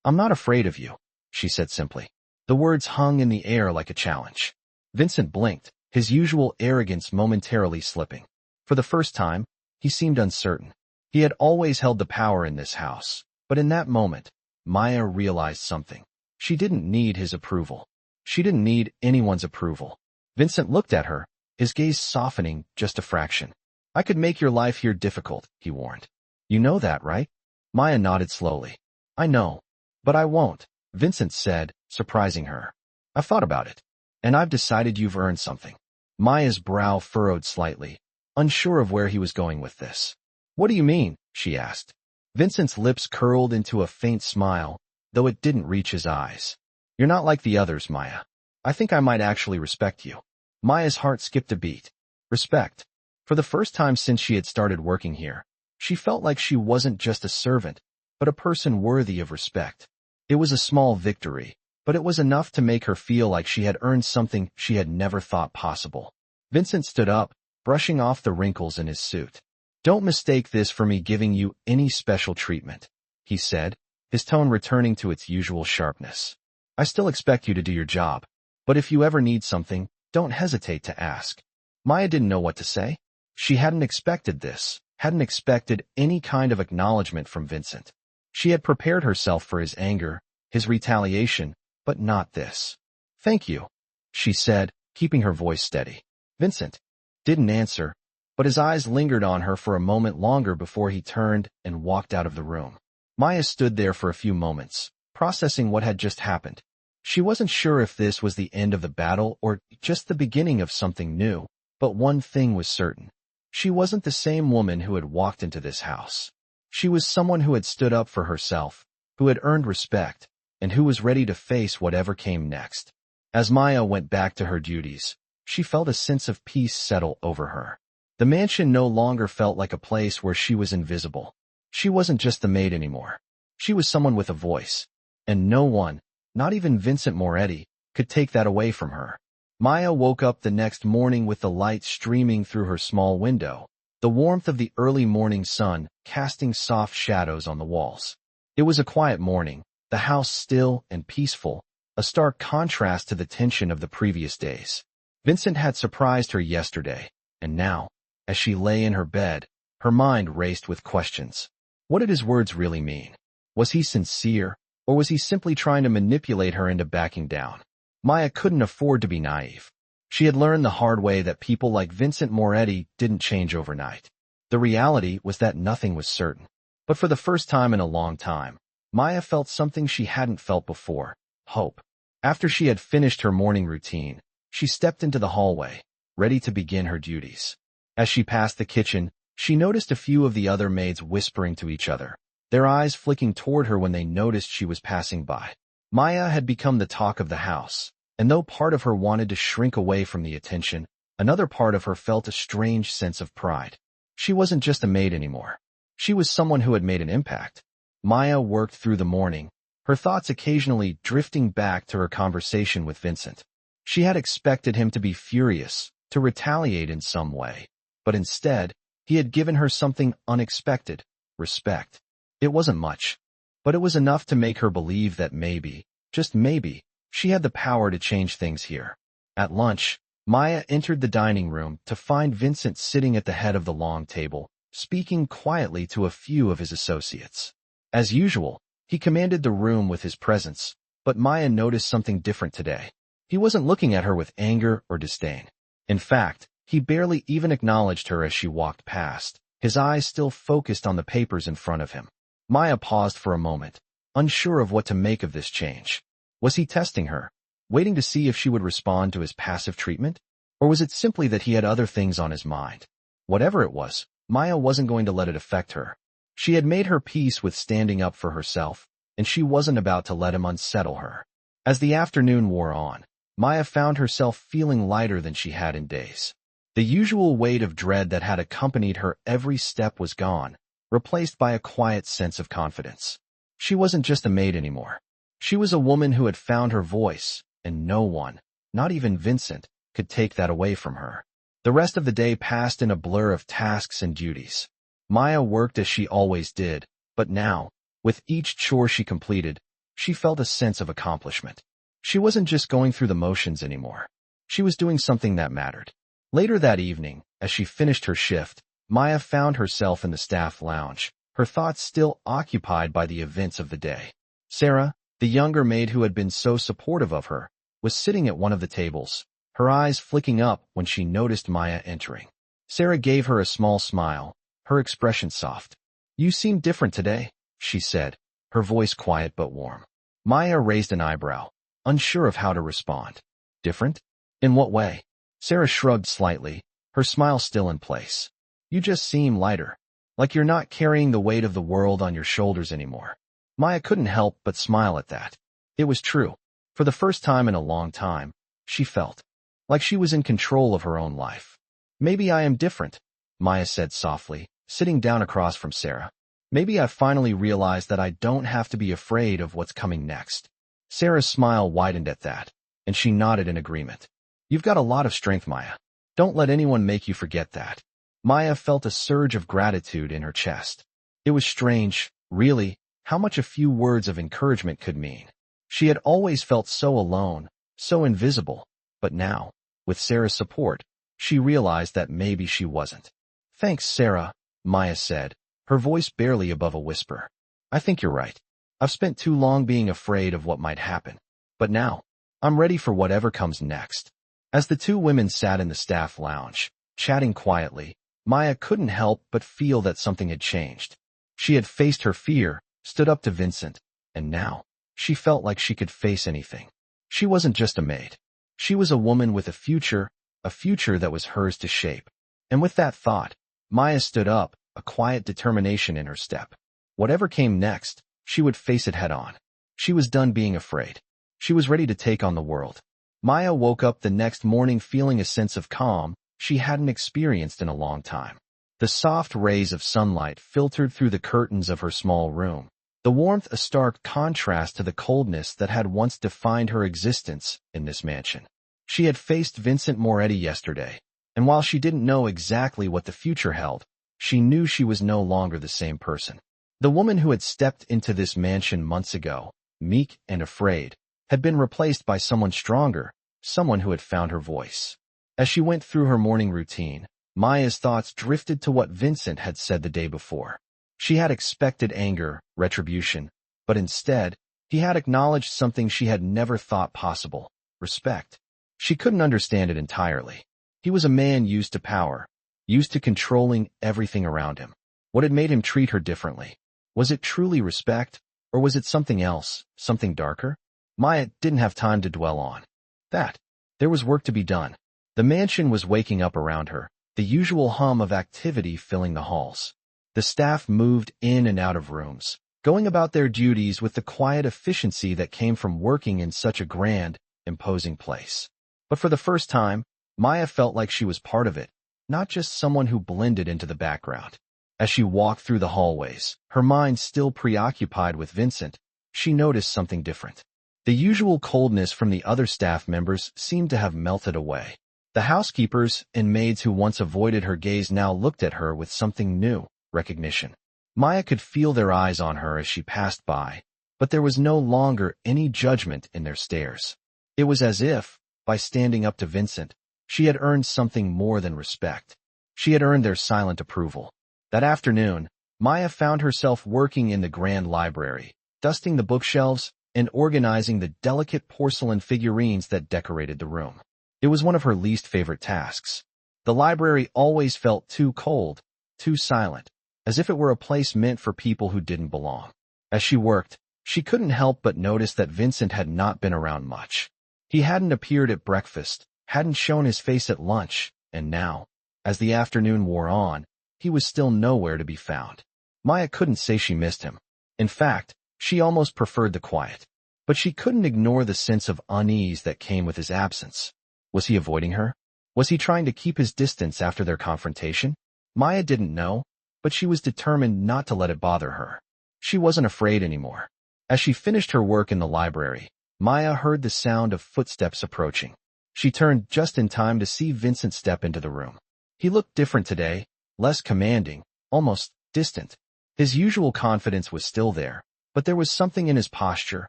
Speaker 1: "I'm not afraid of you," she said simply. The words hung in the air like a challenge. Vincent blinked, his usual arrogance momentarily slipping. For the first time, he seemed uncertain. He had always held the power in this house, but in that moment, Maya realized something. She didn't need his approval. She didn't need anyone's approval. Vincent looked at her, his gaze softening just a fraction. "I could make your life here difficult," he warned. "You know that, right?" Maya nodded slowly. "I know. But I won't," Vincent said, surprising her. "I've thought about it, and I've decided you've earned something." Maya's brow furrowed slightly, unsure of where he was going with this. "What do you mean?" she asked. Vincent's lips curled into a faint smile, though it didn't reach his eyes. "You're not like the others, Maya. I think I might actually respect you." Maya's heart skipped a beat. Respect. For the first time since she had started working here, she felt like she wasn't just a servant, but a person worthy of respect. It was a small victory, but it was enough to make her feel like she had earned something she had never thought possible. Vincent stood up, brushing off the wrinkles in his suit. "Don't mistake this for me giving you any special treatment," he said, his tone returning to its usual sharpness. "I still expect you to do your job, but if you ever need something, don't hesitate to ask." Maya didn't know what to say. She hadn't expected this, hadn't expected any kind of acknowledgement from Vincent. She had prepared herself for his anger, his retaliation, but not this. "Thank you," she said, keeping her voice steady. Vincent didn't answer, but his eyes lingered on her for a moment longer before he turned and walked out of the room. Maya stood there for a few moments, processing what had just happened. She wasn't sure if this was the end of the battle or just the beginning of something new, but one thing was certain. She wasn't the same woman who had walked into this house. She was someone who had stood up for herself, who had earned respect, and who was ready to face whatever came next. As Maya went back to her duties, she felt a sense of peace settle over her. The mansion no longer felt like a place where she was invisible. She wasn't just the maid anymore. She was someone with a voice, and no one, not even Vincent Moretti, could take that away from her. Maya woke up the next morning with the light streaming through her small window, the warmth of the early morning sun casting soft shadows on the walls. It was a quiet morning, the house still and peaceful, a stark contrast to the tension of the previous days. Vincent had surprised her yesterday, and now, as she lay in her bed, her mind raced with questions. What did his words really mean? Was he sincere, or was he simply trying to manipulate her into backing down? Maya couldn't afford to be naive. She had learned the hard way that people like Vincent Moretti didn't change overnight. The reality was that nothing was certain. But for the first time in a long time, Maya felt something she hadn't felt before: hope. After she had finished her morning routine, she stepped into the hallway, ready to begin her duties. As she passed the kitchen, she noticed a few of the other maids whispering to each other, their eyes flicking toward her when they noticed she was passing by. Maya had become the talk of the house, And though part of her wanted to shrink away from the attention, another part of her felt a strange sense of pride. She wasn't just a maid anymore. She was someone who had made an impact. Maya worked through the morning, her thoughts occasionally drifting back to her conversation with Vincent. She had expected him to be furious, to retaliate in some way. But instead, he had given her something unexpected: respect. It wasn't much, but it was enough to make her believe that maybe, just maybe, she had the power to change things here. At lunch, Maya entered the dining room to find Vincent sitting at the head of the long table, speaking quietly to a few of his associates. As usual, he commanded the room with his presence, but Maya noticed something different today. He wasn't looking at her with anger or disdain. In fact, he barely even acknowledged her as she walked past, his eyes still focused on the papers in front of him. Maya paused for a moment, unsure of what to make of this change. Was he testing her, waiting to see if she would respond to his passive treatment? Or was it simply that he had other things on his mind? Whatever it was, Maya wasn't going to let it affect her. She had made her peace with standing up for herself, and she wasn't about to let him unsettle her. As the afternoon wore on, Maya found herself feeling lighter than she had in days. The usual weight of dread that had accompanied her every step was gone, replaced by a quiet sense of confidence. She wasn't just a maid anymore. She was a woman who had found her voice, and no one, not even Vincent, could take that away from her. The rest of the day passed in a blur of tasks and duties. Maya worked as she always did, but now, with each chore she completed, she felt a sense of accomplishment. She wasn't just going through the motions anymore. She was doing something that mattered. Later that evening, as she finished her shift, Maya found herself in the staff lounge, her thoughts still occupied by the events of the day. Sarah, the younger maid who had been so supportive of her, was sitting at one of the tables, her eyes flicking up when she noticed Maya entering. Sarah gave her a small smile, her expression soft. "You seem different today," she said, her voice quiet but warm. Maya raised an eyebrow, unsure of how to respond. "Different? In what way?" Sarah shrugged slightly, her smile still in place. "You just seem lighter. Like you're not carrying the weight of the world on your shoulders anymore." Maya couldn't help but smile at that. It was true. For the first time in a long time, she felt like she was in control of her own life. "Maybe I am different," Maya said softly, sitting down across from Sarah. "Maybe I finally realized that I don't have to be afraid of what's coming next." Sarah's smile widened at that, and she nodded in agreement. "You've got a lot of strength, Maya. Don't let anyone make you forget that." Maya felt a surge of gratitude in her chest. It was strange, really, how much a few words of encouragement could mean. She had always felt so alone, so invisible, but now, with Sarah's support, she realized that maybe she wasn't. "Thanks, Sarah," Maya said, her voice barely above a whisper. "I think you're right. I've spent too long being afraid of what might happen. But now, I'm ready for whatever comes next." As the two women sat in the staff lounge, chatting quietly, Maya couldn't help but feel that something had changed. She had faced her fear, stood up to Vincent, and now, she felt like she could face anything. She wasn't just a maid. She was a woman with a future that was hers to shape. And with that thought, Maya stood up, a quiet determination in her step. Whatever came next, she would face it head on. She was done being afraid. She was ready to take on the world. Maya woke up the next morning feeling a sense of calm she hadn't experienced in a long time. The soft rays of sunlight filtered through the curtains of her small room, the warmth a stark contrast to the coldness that had once defined her existence in this mansion. She had faced Vincent Moretti yesterday, and while she didn't know exactly what the future held, she knew she was no longer the same person. The woman who had stepped into this mansion months ago, meek and afraid, had been replaced by someone stronger, someone who had found her voice. As she went through her morning routine, Maya's thoughts drifted to what Vincent had said the day before. She had expected anger, retribution, but instead, he had acknowledged something she had never thought possible: respect. She couldn't understand it entirely. He was a man used to power, used to controlling everything around him. What had made him treat her differently? Was it truly respect, or was it something else, something darker? Maya didn't have time to dwell on that. There was work to be done. The mansion was waking up around her, the usual hum of activity filling the halls. The staff moved in and out of rooms, going about their duties with the quiet efficiency that came from working in such a grand, imposing place. But for the first time, Maya felt like she was part of it, not just someone who blended into the background. As she walked through the hallways, her mind still preoccupied with Vincent, she noticed something different. The usual coldness from the other staff members seemed to have melted away. The housekeepers and maids who once avoided her gaze now looked at her with something new, recognition. Maya could feel their eyes on her as she passed by, but there was no longer any judgment in their stares. It was as if, by standing up to Vincent, she had earned something more than respect. She had earned their silent approval. That afternoon, Maya found herself working in the grand library, dusting the bookshelves and organizing the delicate porcelain figurines that decorated the room. It was one of her least favorite tasks. The library always felt too cold, too silent, as if it were a place meant for people who didn't belong. As she worked, she couldn't help but notice that Vincent had not been around much. He hadn't appeared at breakfast, hadn't shown his face at lunch, and now, as the afternoon wore on, he was still nowhere to be found. Maya couldn't say she missed him. In fact, she almost preferred the quiet. But she couldn't ignore the sense of unease that came with his absence. Was he avoiding her? Was he trying to keep his distance after their confrontation? Maya didn't know, but she was determined not to let it bother her. She wasn't afraid anymore. As she finished her work in the library, Maya heard the sound of footsteps approaching. She turned just in time to see Vincent step into the room. He looked different today, less commanding, almost distant. His usual confidence was still there, but there was something in his posture,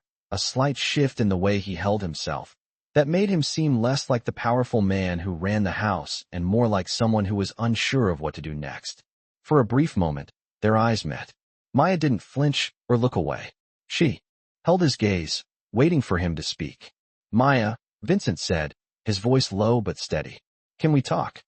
Speaker 1: a slight shift in the way he held himself, that made him seem less like the powerful man who ran the house and more like someone who was unsure of what to do next. For a brief moment, their eyes met. Maya didn't flinch or look away. She held his gaze, waiting for him to speak. "Maya," Vincent said, his voice low but steady. "Can we talk?"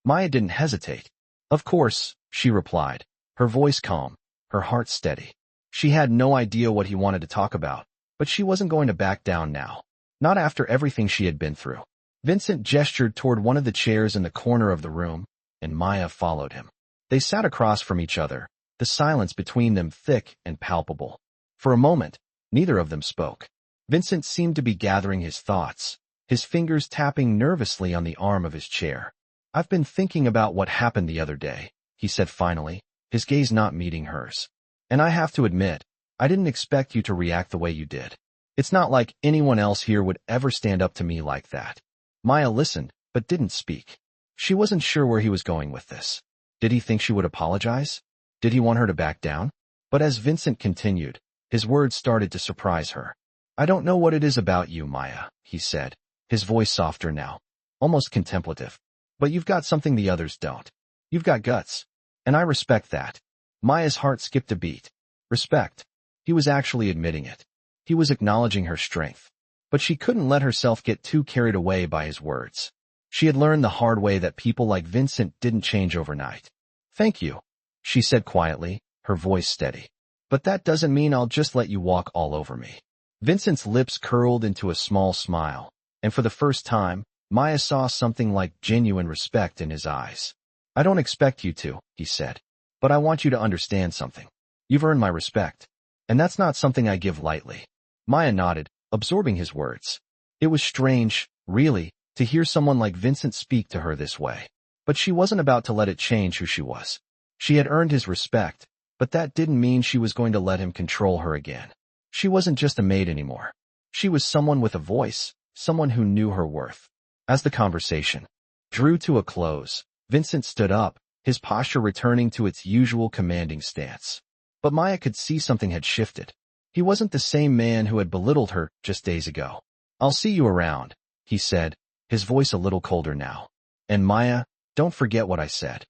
Speaker 1: Maya didn't hesitate. "Of course," she replied, her voice calm, her heart steady. She had no idea what he wanted to talk about, but she wasn't going to back down now. Not after everything she had been through. Vincent gestured toward one of the chairs in the corner of the room, and Maya followed him. They sat across from each other, the silence between them thick and palpable. For a moment, neither of them spoke. Vincent seemed to be gathering his thoughts, his fingers tapping nervously on the arm of his chair. "I've been thinking about what happened the other day," he said finally, his gaze not meeting hers. "And I have to admit, I didn't expect you to react the way you did. It's not like anyone else here would ever stand up to me like that." Maya listened, but didn't speak. She wasn't sure where he was going with this. Did he think she would apologize? Did he want her to back down? But as Vincent continued, his words started to surprise her. "I don't know what it is about you, Maya," he said, his voice softer now, almost contemplative. "But you've got something the others don't. You've got guts. And I respect that." Maya's heart skipped a beat. Respect. He was actually admitting it. He was acknowledging her strength. But she couldn't let herself get too carried away by his words. She had learned the hard way that people like Vincent didn't change overnight. "Thank you," she said quietly, her voice steady. "But that doesn't mean I'll just let you walk all over me." Vincent's lips curled into a small smile, and for the first time, Maya saw something like genuine respect in his eyes. "I don't expect you to," he said. "But I want you to understand something. You've earned my respect. And that's not something I give lightly." Maya nodded, absorbing his words. It was strange, really, to hear someone like Vincent speak to her this way. But she wasn't about to let it change who she was. She had earned his respect, but that didn't mean she was going to let him control her again. She wasn't just a maid anymore. She was someone with a voice, someone who knew her worth. As the conversation drew to a close, Vincent stood up, his posture returning to its usual commanding stance. But Maya could see something had shifted. He wasn't the same man who had belittled her just days ago. "I'll see you around," he said, his voice a little colder now. "And Maya, don't forget what I said."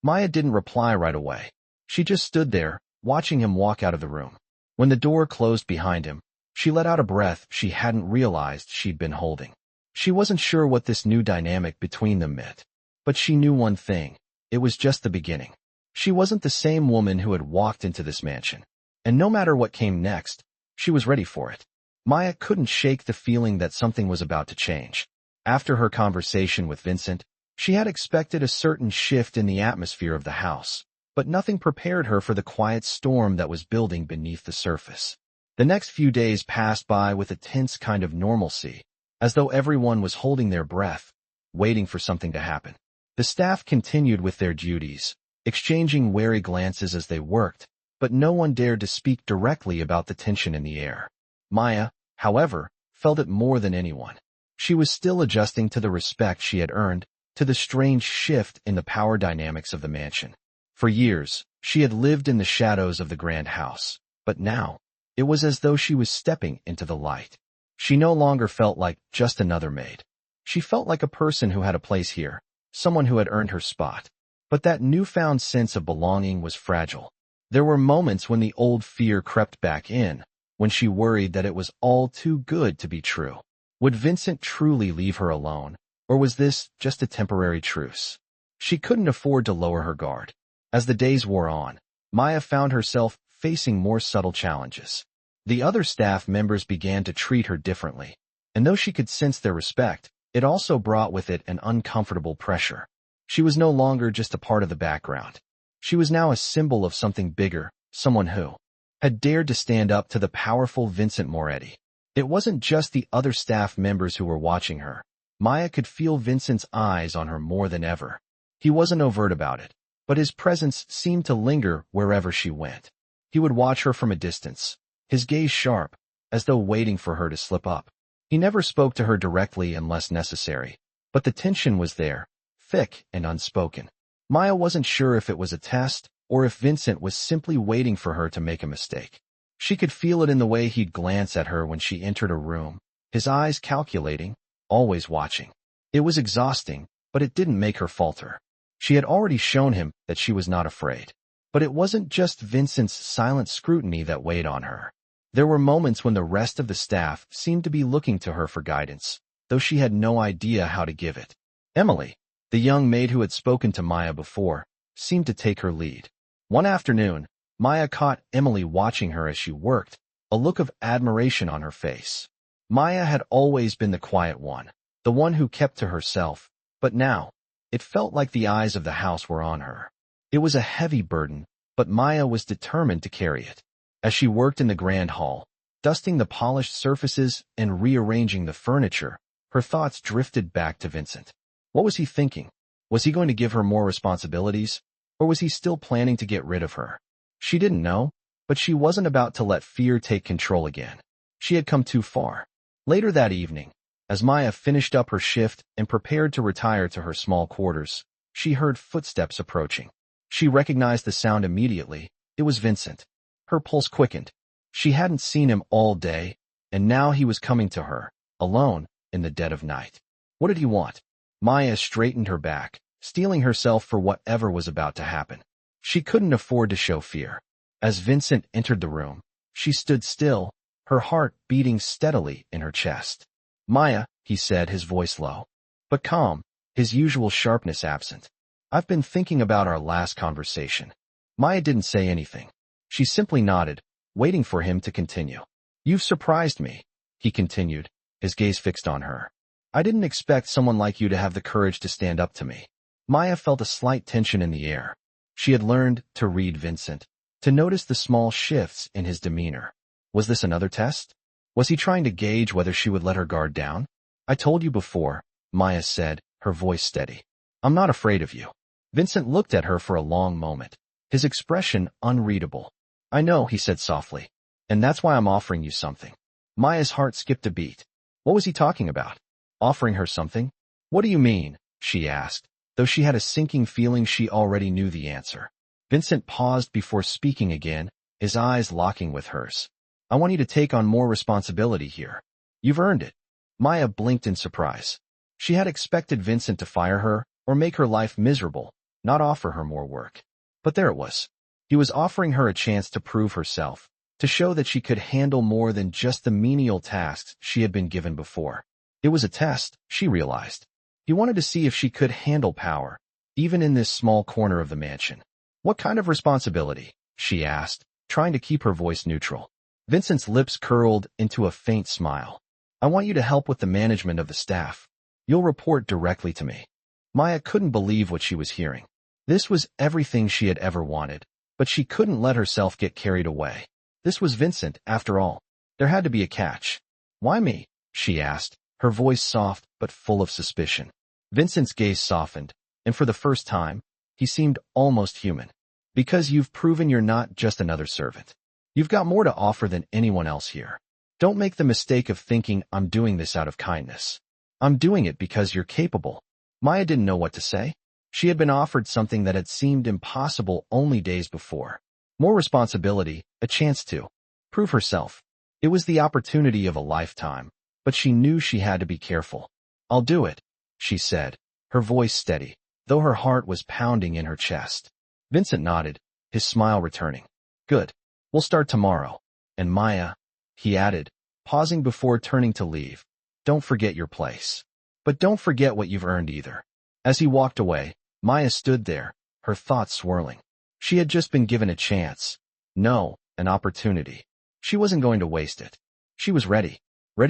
Speaker 1: Maya didn't reply right away. She just stood there, watching him walk out of the room. When the door closed behind him, she let out a breath she hadn't realized she'd been holding. She wasn't sure what this new dynamic between them meant. But she knew one thing. It was just the beginning. She wasn't the same woman who had walked into this mansion. And no matter what came next, she was ready for it. Maya couldn't shake the feeling that something was about to change. After her conversation with Vincent, she had expected a certain shift in the atmosphere of the house, but nothing prepared her for the quiet storm that was building beneath the surface. The next few days passed by with a tense kind of normalcy, as though everyone was holding their breath, waiting for something to happen. The staff continued with their duties, exchanging wary glances as they worked, but no one dared to speak directly about the tension in the air. Maya, however, felt it more than anyone. She was still adjusting to the respect she had earned, to the strange shift in the power dynamics of the mansion. For years, she had lived in the shadows of the grand house, but now, it was as though she was stepping into the light. She no longer felt like just another maid. She felt like a person who had a place here, someone who had earned her spot. But that newfound sense of belonging was fragile. There were moments when the old fear crept back in, when she worried that it was all too good to be true. Would Vincent truly leave her alone, or was this just a temporary truce? She couldn't afford to lower her guard. As the days wore on, Maya found herself facing more subtle challenges. The other staff members began to treat her differently, and though she could sense their respect, it also brought with it an uncomfortable pressure. She was no longer just a part of the background. She was now a symbol of something bigger, someone who had dared to stand up to the powerful Vincent Moretti. It wasn't just the other staff members who were watching her. Maya could feel Vincent's eyes on her more than ever. He wasn't overt about it, but his presence seemed to linger wherever she went. He would watch her from a distance, his gaze sharp, as though waiting for her to slip up. He never spoke to her directly unless necessary, but the tension was there, thick and unspoken. Maya wasn't sure if it was a test or if Vincent was simply waiting for her to make a mistake. She could feel it in the way he'd glance at her when she entered a room, his eyes calculating, always watching. It was exhausting, but it didn't make her falter. She had already shown him that she was not afraid. But it wasn't just Vincent's silent scrutiny that weighed on her. There were moments when the rest of the staff seemed to be looking to her for guidance, though she had no idea how to give it. Emily, the young maid who had spoken to Maya before, seemed to take her lead. One afternoon, Maya caught Emily watching her as she worked, a look of admiration on her face. Maya had always been the quiet one, the one who kept to herself, but now, it felt like the eyes of the house were on her. It was a heavy burden, but Maya was determined to carry it. As she worked in the grand hall, dusting the polished surfaces and rearranging the furniture, her thoughts drifted back to Vincent. What was he thinking? Was he going to give her more responsibilities, or was he still planning to get rid of her? She didn't know, but she wasn't about to let fear take control again. She had come too far. Later that evening, as Maya finished up her shift and prepared to retire to her small quarters, she heard footsteps approaching. She recognized the sound immediately. It was Vincent. Her pulse quickened. She hadn't seen him all day, and now he was coming to her, alone, in the dead of night. What did he want? Maya straightened her back, steeling herself for whatever was about to happen. She couldn't afford to show fear. As Vincent entered the room, she stood still, her heart beating steadily in her chest. "Maya," he said, his voice low, but calm, his usual sharpness absent. "I've been thinking about our last conversation." Maya didn't say anything. She simply nodded, waiting for him to continue. "You've surprised me," he continued, his gaze fixed on her. "I didn't expect someone like you to have the courage to stand up to me." Maya felt a slight tension in the air. She had learned to read Vincent, to notice the small shifts in his demeanor. Was this another test? Was he trying to gauge whether she would let her guard down? "I told you before," Maya said, her voice steady. "I'm not afraid of you." Vincent looked at her for a long moment, his expression unreadable. "I know," he said softly, "and that's why I'm offering you something." Maya's heart skipped a beat. What was he talking about? Offering her something? "What do you mean?" she asked, though she had a sinking feeling she already knew the answer. Vincent paused before speaking again, his eyes locking with hers. "I want you to take on more responsibility here. You've earned it." Maya blinked in surprise. She had expected Vincent to fire her or make her life miserable, not offer her more work. But there it was. He was offering her a chance to prove herself, to show that she could handle more than just the menial tasks she had been given before. It was a test, she realized. He wanted to see if she could handle power, even in this small corner of the mansion. "What kind of responsibility?" she asked, trying to keep her voice neutral. Vincent's lips curled into a faint smile. "I want you to help with the management of the staff. You'll report directly to me." Maya couldn't believe what she was hearing. This was everything she had ever wanted, but she couldn't let herself get carried away. This was Vincent, after all. There had to be a catch. "Why me?" she asked, her voice soft but full of suspicion. Vincent's gaze softened, and for the first time, he seemed almost human. Because you've proven you're not just another servant. You've got more to offer than anyone else here. Don't make the mistake of thinking I'm doing this out of kindness. I'm doing it because you're capable. Maya didn't know what to say. She had been offered something that had seemed impossible only days before. More responsibility, a chance to prove herself. It was the opportunity of a lifetime, but she knew she had to be careful. I'll do it, she said, her voice steady, though her heart was pounding in her chest. Vincent nodded, his smile returning. Good. We'll start tomorrow. And Maya, he added, pausing before turning to leave, don't forget your place. But don't forget what you've earned either. As he walked away, Maya stood there, her thoughts swirling. She had just been given a chance. No, an opportunity. She wasn't going to waste it. She was ready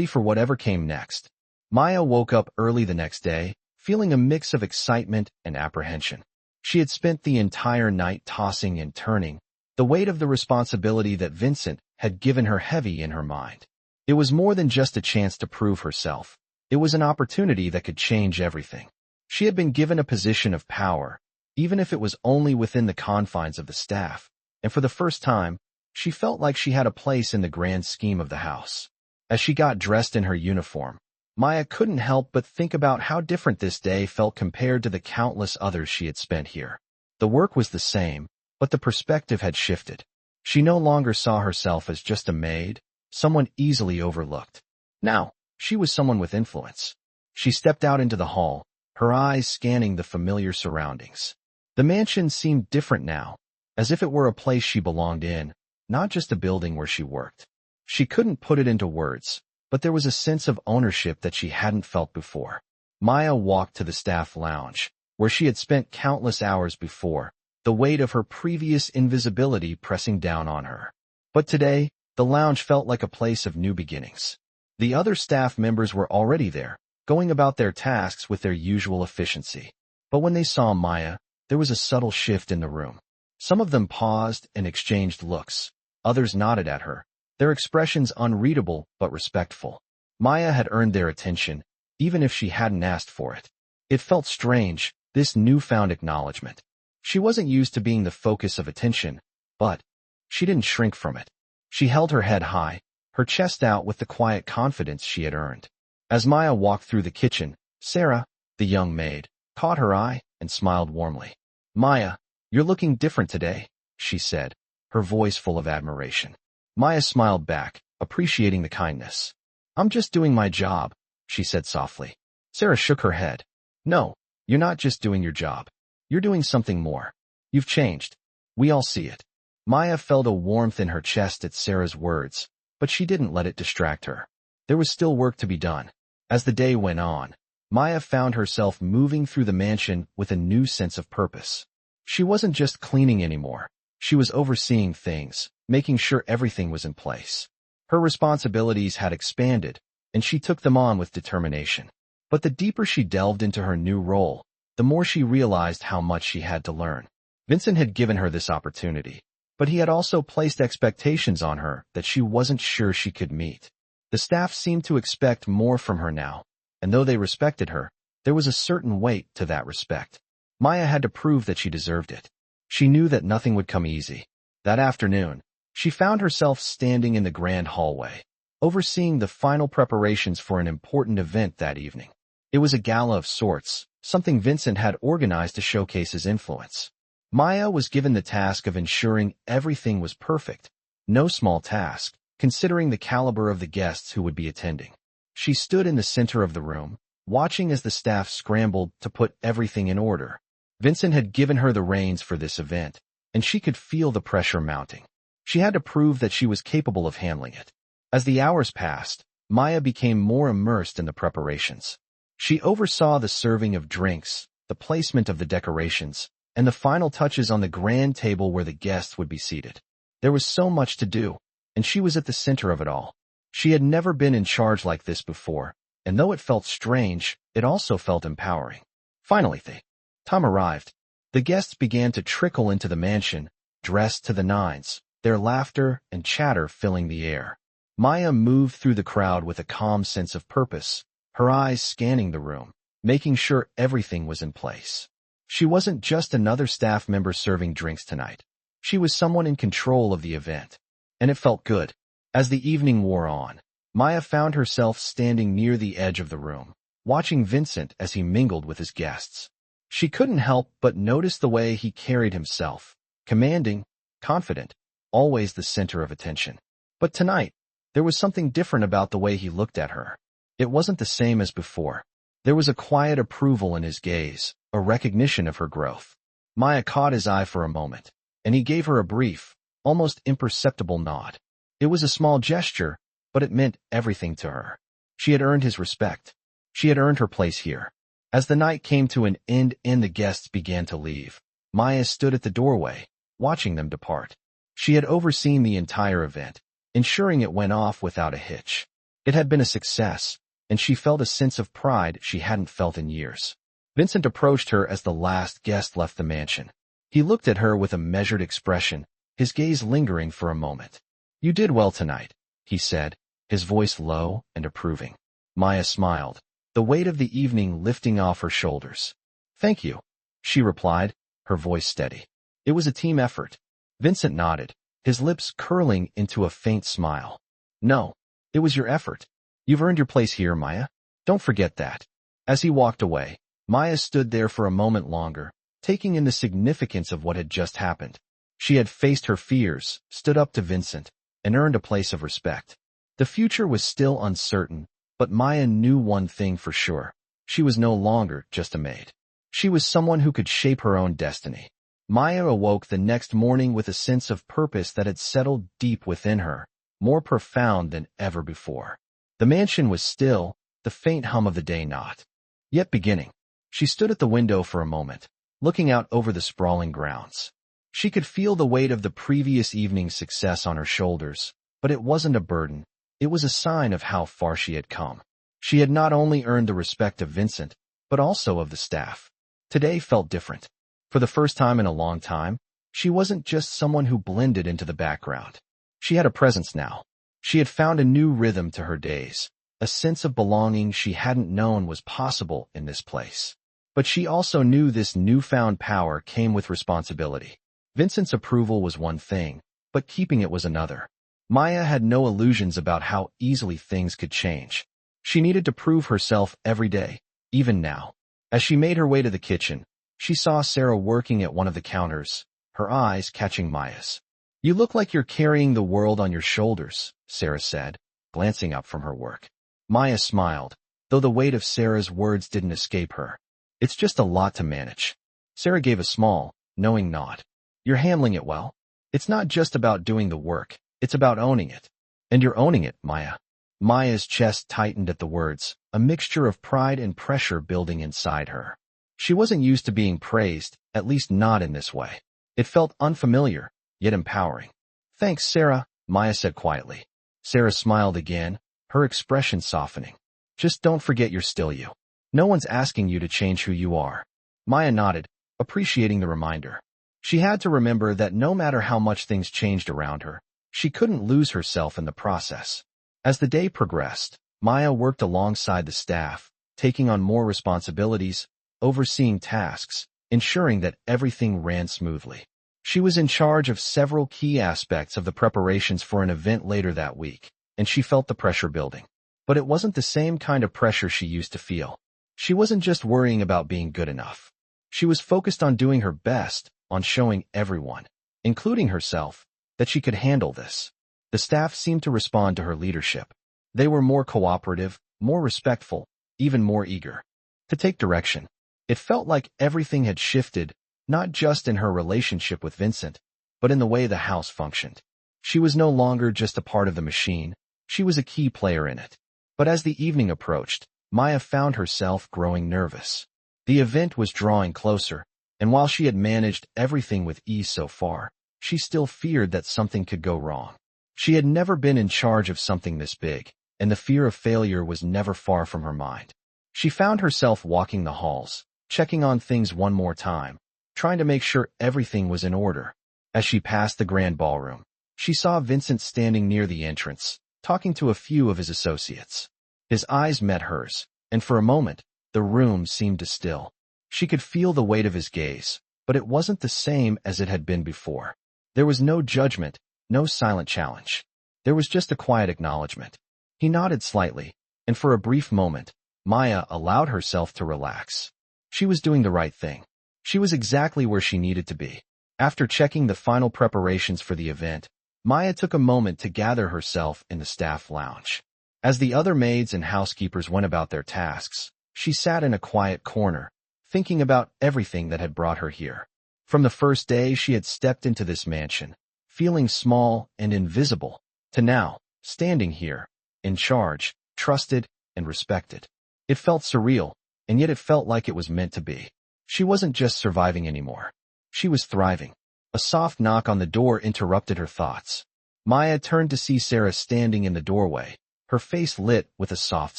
Speaker 1: for whatever came next. Maya woke up early the next day, feeling a mix of excitement and apprehension. She had spent the entire night tossing and turning, the weight of the responsibility that Vincent had given her heavy in her mind. It was more than just a chance to prove herself. It was an opportunity that could change everything. She had been given a position of power, even if it was only within the confines of the staff, and for the first time, she felt like she had a place in the grand scheme of the house. As she got dressed in her uniform, Maya couldn't help but think about how different this day felt compared to the countless others she had spent here. The work was the same, but the perspective had shifted. She no longer saw herself as just a maid, someone easily overlooked. Now, she was someone with influence. She stepped out into the hall, her eyes scanning the familiar surroundings. The mansion seemed different now, as if it were a place she belonged in, not just a building where she worked. She couldn't put it into words, but there was a sense of ownership that she hadn't felt before. Maya walked to the staff lounge, where she had spent countless hours before, the weight of her previous invisibility pressing down on her. But today, the lounge felt like a place of new beginnings. The other staff members were already there, going about their tasks with their usual efficiency. But when they saw Maya, there was a subtle shift in the room. Some of them paused and exchanged looks. Others nodded at her, their expressions unreadable but respectful. Maya had earned their attention, even if she hadn't asked for it. It felt strange, this newfound acknowledgement. She wasn't used to being the focus of attention, but she didn't shrink from it. She held her head high, her chest out with the quiet confidence she had earned. As Maya walked through the kitchen, Sarah, the young maid, caught her eye and smiled warmly. Maya, you're looking different today, she said, her voice full of admiration. Maya smiled back, appreciating the kindness. I'm just doing my job, she said softly. Sarah shook her head. No, you're not just doing your job. You're doing something more. You've changed. We all see it. Maya felt a warmth in her chest at Sarah's words, but she didn't let it distract her. There was still work to be done. As the day went on, Maya found herself moving through the mansion with a new sense of purpose. She wasn't just cleaning anymore. She was overseeing things, making sure everything was in place. Her responsibilities had expanded, and she took them on with determination. But the deeper she delved into her new role, the more she realized how much she had to learn. Vincent had given her this opportunity, but he had also placed expectations on her that she wasn't sure she could meet. The staff seemed to expect more from her now, and though they respected her, there was a certain weight to that respect. Maya had to prove that she deserved it. She knew that nothing would come easy. That afternoon, she found herself standing in the grand hallway, overseeing the final preparations for an important event that evening. It was a gala of sorts, something Vincent had organized to showcase his influence. Maya was given the task of ensuring everything was perfect. No small task, considering the caliber of the guests who would be attending. She stood in the center of the room, watching as the staff scrambled to put everything in order. Vincent had given her the reins for this event, and she could feel the pressure mounting. She had to prove that she was capable of handling it. As the hours passed, Maya became more immersed in the preparations. She oversaw the serving of drinks, the placement of the decorations, and the final touches on the grand table where the guests would be seated. There was so much to do, and she was at the center of it all. She had never been in charge like this before, and though it felt strange, it also felt empowering. Finally, the time arrived. The guests began to trickle into the mansion, dressed to the nines, their laughter and chatter filling the air. Maya moved through the crowd with a calm sense of purpose, her eyes scanning the room, making sure everything was in place. She wasn't just another staff member serving drinks tonight. She was someone in control of the event, and it felt good. As the evening wore on, Maya found herself standing near the edge of the room, watching Vincent as he mingled with his guests. She couldn't help but notice the way he carried himself, commanding, confident, always the center of attention. But tonight, there was something different about the way he looked at her. It wasn't the same as before. There was a quiet approval in his gaze, a recognition of her growth. Maya caught his eye for a moment, and he gave her a brief, almost imperceptible nod. It was a small gesture, but it meant everything to her. She had earned his respect. She had earned her place here. As the night came to an end and the guests began to leave, Maya stood at the doorway, watching them depart. She had overseen the entire event, ensuring it went off without a hitch. It had been a success, and she felt a sense of pride she hadn't felt in years. Vincent approached her as the last guest left the mansion. He looked at her with a measured expression, his gaze lingering for a moment. "You did well tonight," he said, his voice low and approving. Maya smiled, the weight of the evening lifting off her shoulders. "Thank you," she replied, her voice steady. "It was a team effort." Vincent nodded, his lips curling into a faint smile. "No, it was your effort. You've earned your place here, Maya. Don't forget that." As he walked away, Maya stood there for a moment longer, taking in the significance of what had just happened. She had faced her fears, stood up to Vincent, and earned a place of respect. The future was still uncertain, but Maya knew one thing for sure. She was no longer just a maid. She was someone who could shape her own destiny. Maya awoke the next morning with a sense of purpose that had settled deep within her, more profound than ever before. The mansion was still, the faint hum of the day not yet beginning. She stood at the window for a moment, looking out over the sprawling grounds. She could feel the weight of the previous evening's success on her shoulders, but it wasn't a burden. It was a sign of how far she had come. She had not only earned the respect of Vincent, but also of the staff. Today felt different. For the first time in a long time, she wasn't just someone who blended into the background. She had a presence now. She had found a new rhythm to her days, a sense of belonging she hadn't known was possible in this place. But she also knew this newfound power came with responsibility. Vincent's approval was one thing, but keeping it was another. Maya had no illusions about how easily things could change. She needed to prove herself every day, even now. As she made her way to the kitchen, she saw Sarah working at one of the counters, her eyes catching Maya's. "You look like you're carrying the world on your shoulders," Sarah said, glancing up from her work. Maya smiled, though the weight of Sarah's words didn't escape her. "It's just a lot to manage." Sarah gave a small, knowing nod. "You're handling it well. It's not just about doing the work, it's about owning it. And you're owning it, Maya." Maya's chest tightened at the words, a mixture of pride and pressure building inside her. She wasn't used to being praised, at least not in this way. It felt unfamiliar, yet empowering. "Thanks, Sarah," Maya said quietly. Sarah smiled again, her expression softening. "Just don't forget you're still you. No one's asking you to change who you are." Maya nodded, appreciating the reminder. She had to remember that no matter how much things changed around her, she couldn't lose herself in the process. As the day progressed, Maya worked alongside the staff, taking on more responsibilities, overseeing tasks, ensuring that everything ran smoothly. She was in charge of several key aspects of the preparations for an event later that week, and she felt the pressure building. But it wasn't the same kind of pressure she used to feel. She wasn't just worrying about being good enough. She was focused on doing her best, on showing everyone, including herself, that she could handle this. The staff seemed to respond to her leadership. They were more cooperative, more respectful, even more eager to take direction. It felt like everything had shifted, not just in her relationship with Vincent, but in the way the house functioned. She was no longer just a part of the machine, she was a key player in it. But as the evening approached, Maya found herself growing nervous. The event was drawing closer, and while she had managed everything with ease so far, she still feared that something could go wrong. She had never been in charge of something this big, and the fear of failure was never far from her mind. She found herself walking the halls, checking on things one more time, trying to make sure everything was in order. As she passed the grand ballroom, she saw Vincent standing near the entrance, talking to a few of his associates. His eyes met hers, and for a moment, the room seemed to still. She could feel the weight of his gaze, but it wasn't the same as it had been before. There was no judgment, no silent challenge. There was just a quiet acknowledgement. He nodded slightly, and for a brief moment, Maya allowed herself to relax. She was doing the right thing. She was exactly where she needed to be. After checking the final preparations for the event, Maya took a moment to gather herself in the staff lounge. As the other maids and housekeepers went about their tasks, she sat in a quiet corner, thinking about everything that had brought her here. From the first day she had stepped into this mansion, feeling small and invisible, to now, standing here, in charge, trusted, and respected. It felt surreal, and yet it felt like it was meant to be. She wasn't just surviving anymore. She was thriving. A soft knock on the door interrupted her thoughts. Maya turned to see Sarah standing in the doorway, her face lit with a soft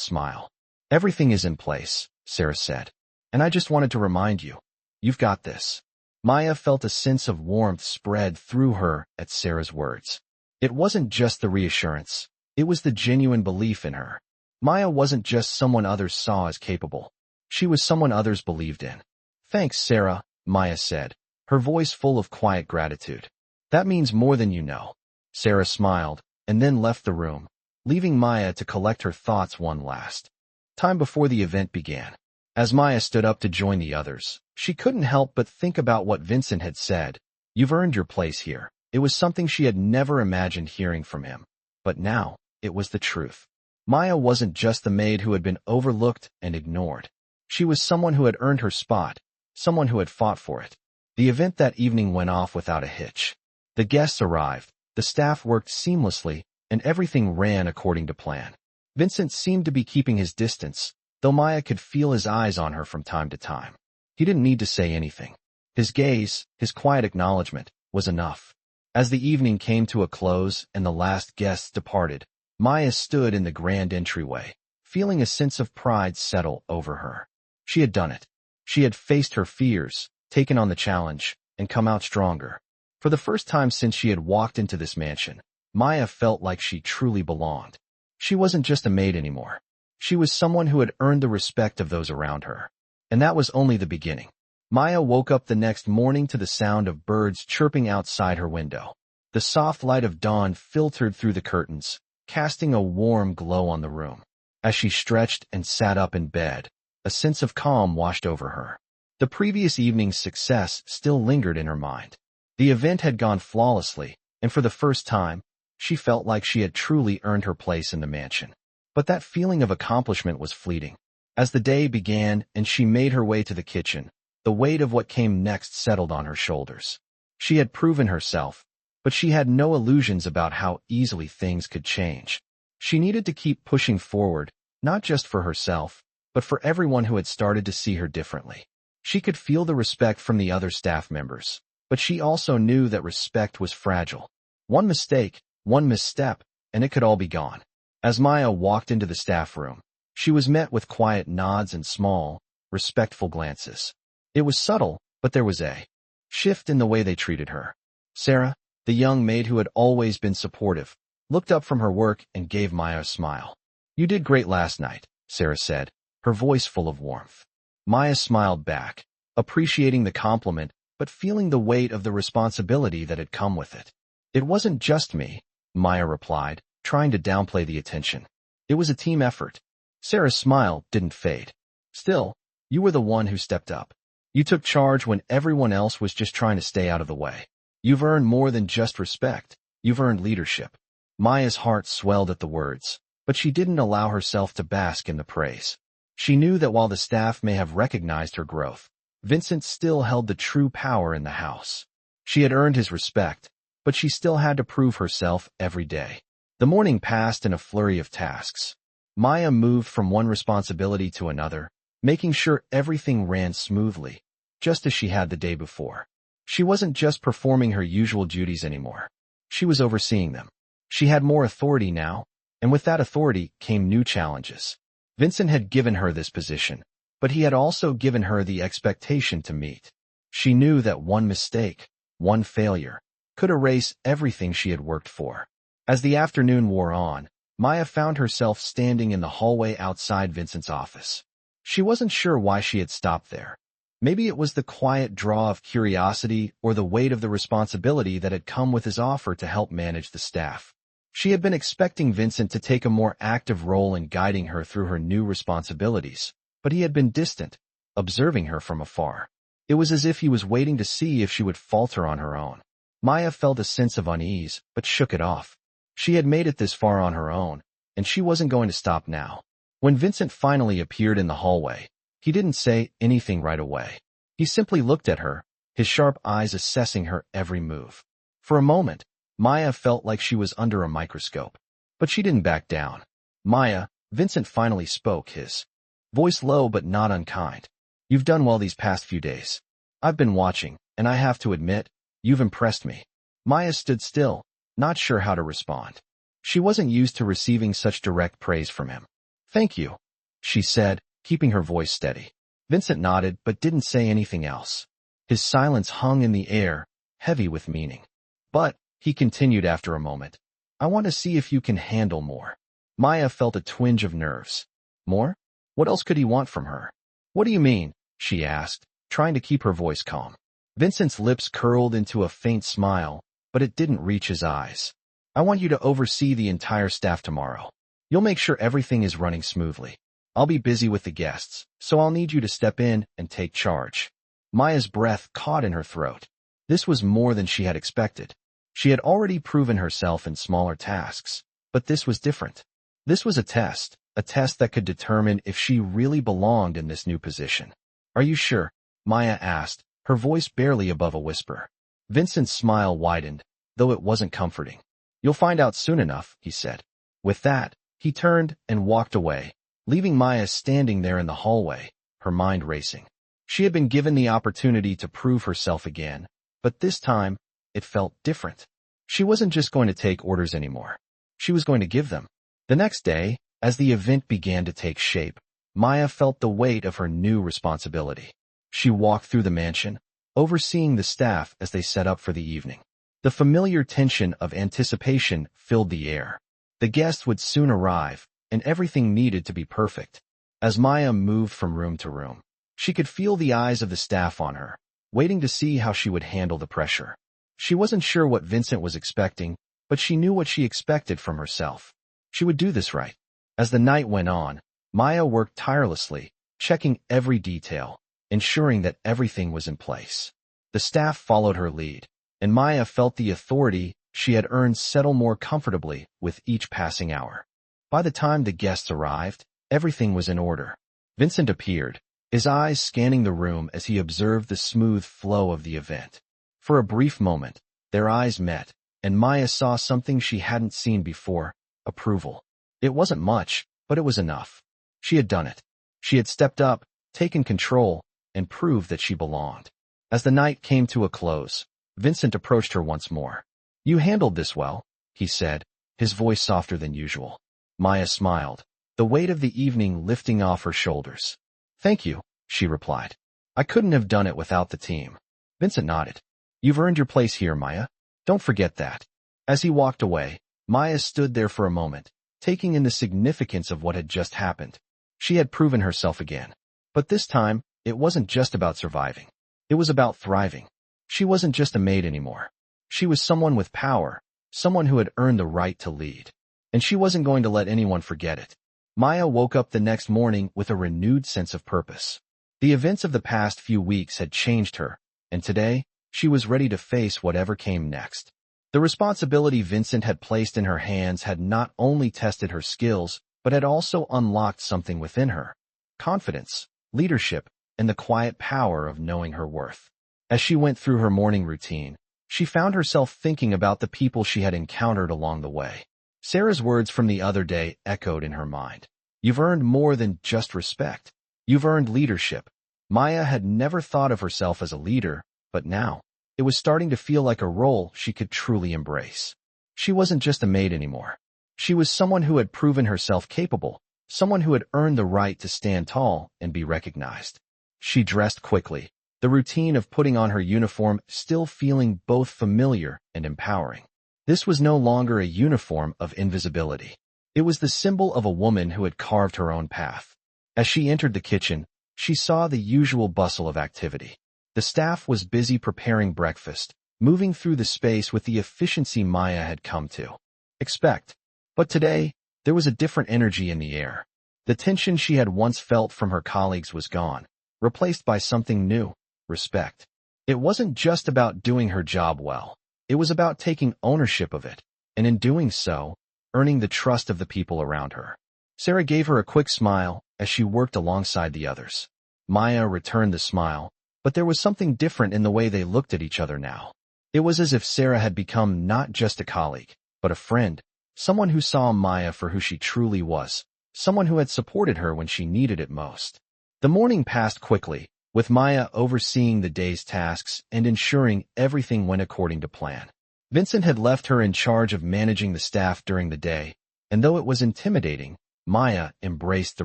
Speaker 1: smile. "Everything is in place," Sarah said. "And I just wanted to remind you, you've got this." Maya felt a sense of warmth spread through her at Sarah's words. It wasn't just the reassurance. It was the genuine belief in her. Maya wasn't just someone others saw as capable. She was someone others believed in. "Thanks, Sarah," Maya said, her voice full of quiet gratitude. "That means more than you know." Sarah smiled, and then left the room, leaving Maya to collect her thoughts one last time before the event began. As Maya stood up to join the others, she couldn't help but think about what Vincent had said. "You've earned your place here." It was something she had never imagined hearing from him. But now, it was the truth. Maya wasn't just the maid who had been overlooked and ignored. She was someone who had earned her spot, someone who had fought for it. The event that evening went off without a hitch. The guests arrived, the staff worked seamlessly, and everything ran according to plan. Vincent seemed to be keeping his distance, though Maya could feel his eyes on her from time to time. He didn't need to say anything. His gaze, his quiet acknowledgement, was enough. As the evening came to a close and the last guests departed, Maya stood in the grand entryway, feeling a sense of pride settle over her. She had done it. She had faced her fears, taken on the challenge, and come out stronger. For the first time since she had walked into this mansion, Maya felt like she truly belonged. She wasn't just a maid anymore. She was someone who had earned the respect of those around her. And that was only the beginning. Maya woke up the next morning to the sound of birds chirping outside her window. The soft light of dawn filtered through the curtains, casting a warm glow on the room. As she stretched and sat up in bed, a sense of calm washed over her. The previous evening's success still lingered in her mind. The event had gone flawlessly, and for the first time, she felt like she had truly earned her place in the mansion. But that feeling of accomplishment was fleeting. As the day began and she made her way to the kitchen, the weight of what came next settled on her shoulders. She had proven herself, but she had no illusions about how easily things could change. She needed to keep pushing forward, not just for herself, but for everyone who had started to see her differently. She could feel the respect from the other staff members, but she also knew that respect was fragile. One mistake, one misstep, and it could all be gone. As Maya walked into the staff room, she was met with quiet nods and small, respectful glances. It was subtle, but there was a shift in the way they treated her. Sarah, the young maid who had always been supportive, looked up from her work and gave Maya a smile. "You did great last night," Sarah said, her voice full of warmth. Maya smiled back, appreciating the compliment, but feeling the weight of the responsibility that had come with it. "It wasn't just me," Maya replied, trying to downplay the attention. "It was a team effort." Sarah's smile didn't fade. "Still, you were the one who stepped up. You took charge when everyone else was just trying to stay out of the way. You've earned more than just respect. You've earned leadership." Maya's heart swelled at the words, but she didn't allow herself to bask in the praise. She knew that while the staff may have recognized her growth, Vincent still held the true power in the house. She had earned his respect, but she still had to prove herself every day. The morning passed in a flurry of tasks. Maya moved from one responsibility to another, making sure everything ran smoothly, just as she had the day before. She wasn't just performing her usual duties anymore. She was overseeing them. She had more authority now, and with that authority came new challenges. Vincent had given her this position, but he had also given her the expectation to meet. She knew that one mistake, one failure, could erase everything she had worked for. As the afternoon wore on, Maya found herself standing in the hallway outside Vincent's office. She wasn't sure why she had stopped there. Maybe it was the quiet draw of curiosity or the weight of the responsibility that had come with his offer to help manage the staff. She had been expecting Vincent to take a more active role in guiding her through her new responsibilities, but he had been distant, observing her from afar. It was as if he was waiting to see if she would falter on her own. Maya felt a sense of unease, but shook it off. She had made it this far on her own, and she wasn't going to stop now. When Vincent finally appeared in the hallway, he didn't say anything right away. He simply looked at her, his sharp eyes assessing her every move. For a moment, Maya felt like she was under a microscope. But she didn't back down. "Maya," Vincent finally spoke, his voice low but not unkind. "You've done well these past few days. I've been watching, and I have to admit, you've impressed me." Maya stood still, not sure how to respond. She wasn't used to receiving such direct praise from him. "Thank you," she said, keeping her voice steady. Vincent nodded but didn't say anything else. His silence hung in the air, heavy with meaning. "But," he continued after a moment, "I want to see if you can handle more." Maya felt a twinge of nerves. More? What else could he want from her? "What do you mean?" she asked, trying to keep her voice calm. Vincent's lips curled into a faint smile, but it didn't reach his eyes. "I want you to oversee the entire staff tomorrow. You'll make sure everything is running smoothly. I'll be busy with the guests, so I'll need you to step in and take charge." Maya's breath caught in her throat. This was more than she had expected. She had already proven herself in smaller tasks, but this was different. This was a test that could determine if she really belonged in this new position. "Are you sure?" Maya asked, her voice barely above a whisper. Vincent's smile widened, though it wasn't comforting. "You'll find out soon enough," he said. With that, he turned and walked away, leaving Maya standing there in the hallway, her mind racing. She had been given the opportunity to prove herself again, but this time, it felt different. She wasn't just going to take orders anymore. She was going to give them. The next day, as the event began to take shape, Maya felt the weight of her new responsibility. She walked through the mansion, overseeing the staff as they set up for the evening. The familiar tension of anticipation filled the air. The guests would soon arrive, and everything needed to be perfect. As Maya moved from room to room, she could feel the eyes of the staff on her, waiting to see how she would handle the pressure. She wasn't sure what Vincent was expecting, but she knew what she expected from herself. She would do this right. As the night went on, Maya worked tirelessly, checking every detail, ensuring that everything was in place. The staff followed her lead, and Maya felt the authority she had earned settle more comfortably with each passing hour. By the time the guests arrived, everything was in order. Vincent appeared, his eyes scanning the room as he observed the smooth flow of the event. For a brief moment, their eyes met, and Maya saw something she hadn't seen before: approval. It wasn't much, but it was enough. She had done it. She had stepped up, taken control, and proved that she belonged. As the night came to a close, Vincent approached her once more. "You handled this well," he said, his voice softer than usual. Maya smiled, the weight of the evening lifting off her shoulders. "Thank you," she replied. "I couldn't have done it without the team." Vincent nodded. "You've earned your place here, Maya. Don't forget that." As he walked away, Maya stood there for a moment, taking in the significance of what had just happened. She had proven herself again. But this time, it wasn't just about surviving. It was about thriving. She wasn't just a maid anymore. She was someone with power, someone who had earned the right to lead. And she wasn't going to let anyone forget it. Maya woke up the next morning with a renewed sense of purpose. The events of the past few weeks had changed her, and today, she was ready to face whatever came next. The responsibility Vincent had placed in her hands had not only tested her skills, but had also unlocked something within her: confidence, leadership, and the quiet power of knowing her worth. As she went through her morning routine, she found herself thinking about the people she had encountered along the way. Sarah's words from the other day echoed in her mind. "You've earned more than just respect. You've earned leadership." Maya had never thought of herself as a leader, but now, it was starting to feel like a role she could truly embrace. She wasn't just a maid anymore. She was someone who had proven herself capable, someone who had earned the right to stand tall and be recognized. She dressed quickly, the routine of putting on her uniform still feeling both familiar and empowering. This was no longer a uniform of invisibility. It was the symbol of a woman who had carved her own path. As she entered the kitchen, she saw the usual bustle of activity. The staff was busy preparing breakfast, moving through the space with the efficiency Maya had come to expect. But today, there was a different energy in the air. The tension she had once felt from her colleagues was gone, replaced by something new: respect. It wasn't just about doing her job well. It was about taking ownership of it, and in doing so, earning the trust of the people around her. Sarah gave her a quick smile as she worked alongside the others. Maya returned the smile, but there was something different in the way they looked at each other now. It was as if Sarah had become not just a colleague, but a friend, someone who saw Maya for who she truly was, someone who had supported her when she needed it most. The morning passed quickly, with Maya overseeing the day's tasks and ensuring everything went according to plan. Vincent had left her in charge of managing the staff during the day, and though it was intimidating, Maya embraced the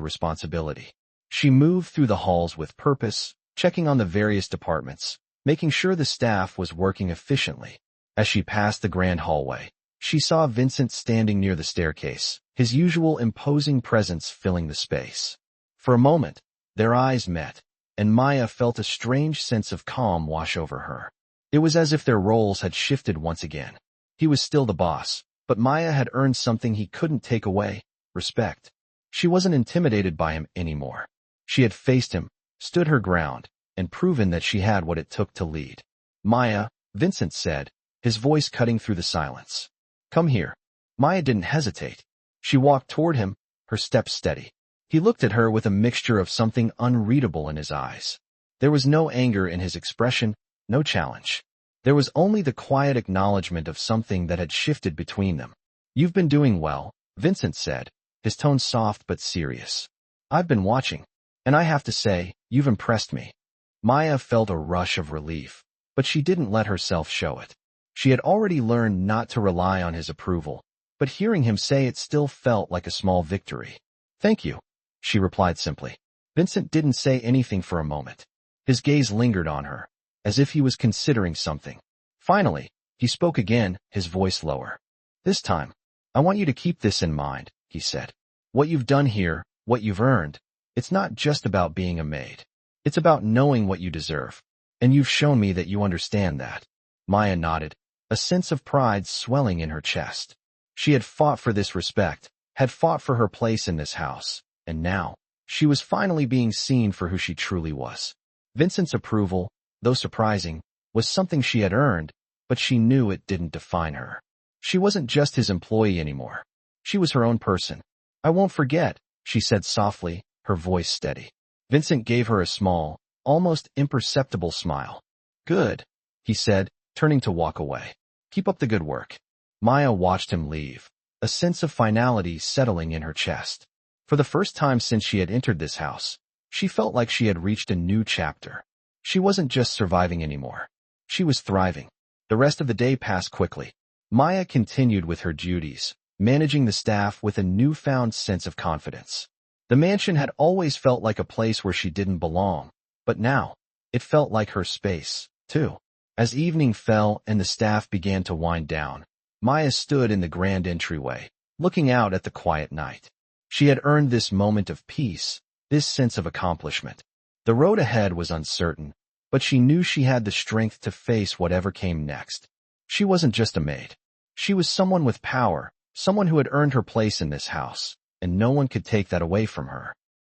Speaker 1: responsibility. She moved through the halls with purpose, checking on the various departments, making sure the staff was working efficiently. As she passed the grand hallway, she saw Vincent standing near the staircase, his usual imposing presence filling the space. For a moment, their eyes met, and Maya felt a strange sense of calm wash over her. It was as if their roles had shifted once again. He was still the boss, but Maya had earned something he couldn't take away: respect. She wasn't intimidated by him anymore. She had faced him, stood her ground, and proven that she had what it took to lead. "Maya," Vincent said, his voice cutting through the silence. "Come here." Maya didn't hesitate. She walked toward him, her steps steady. He looked at her with a mixture of something unreadable in his eyes. There was no anger in his expression, no challenge. There was only the quiet acknowledgement of something that had shifted between them. "You've been doing well," Vincent said, his tone soft but serious. "I've been watching, and I have to say, you've impressed me." Maya felt a rush of relief, but she didn't let herself show it. She had already learned not to rely on his approval, but hearing him say it still felt like a small victory. "Thank you," she replied simply. Vincent didn't say anything for a moment. His gaze lingered on her, as if he was considering something. Finally, he spoke again, his voice lower. "This time, I want you to keep this in mind," he said. "What you've done here, what you've earned, it's not just about being a maid. It's about knowing what you deserve, and you've shown me that you understand that." Maya nodded, a sense of pride swelling in her chest. She had fought for this respect, had fought for her place in this house, and now, she was finally being seen for who she truly was. Vincent's approval, though surprising, was something she had earned, but she knew it didn't define her. She wasn't just his employee anymore. She was her own person. "I won't forget," she said softly, her voice steady. Vincent gave her a small, almost imperceptible smile. "Good," he said, turning to walk away. "Keep up the good work." Maya watched him leave, a sense of finality settling in her chest. For the first time since she had entered this house, she felt like she had reached a new chapter. She wasn't just surviving anymore. She was thriving. The rest of the day passed quickly. Maya continued with her duties, managing the staff with a newfound sense of confidence. The mansion had always felt like a place where she didn't belong, but now, it felt like her space, too. As evening fell and the staff began to wind down, Maya stood in the grand entryway, looking out at the quiet night. She had earned this moment of peace, this sense of accomplishment. The road ahead was uncertain, but she knew she had the strength to face whatever came next. She wasn't just a maid. She was someone with power, someone who had earned her place in this house, and no one could take that away from her.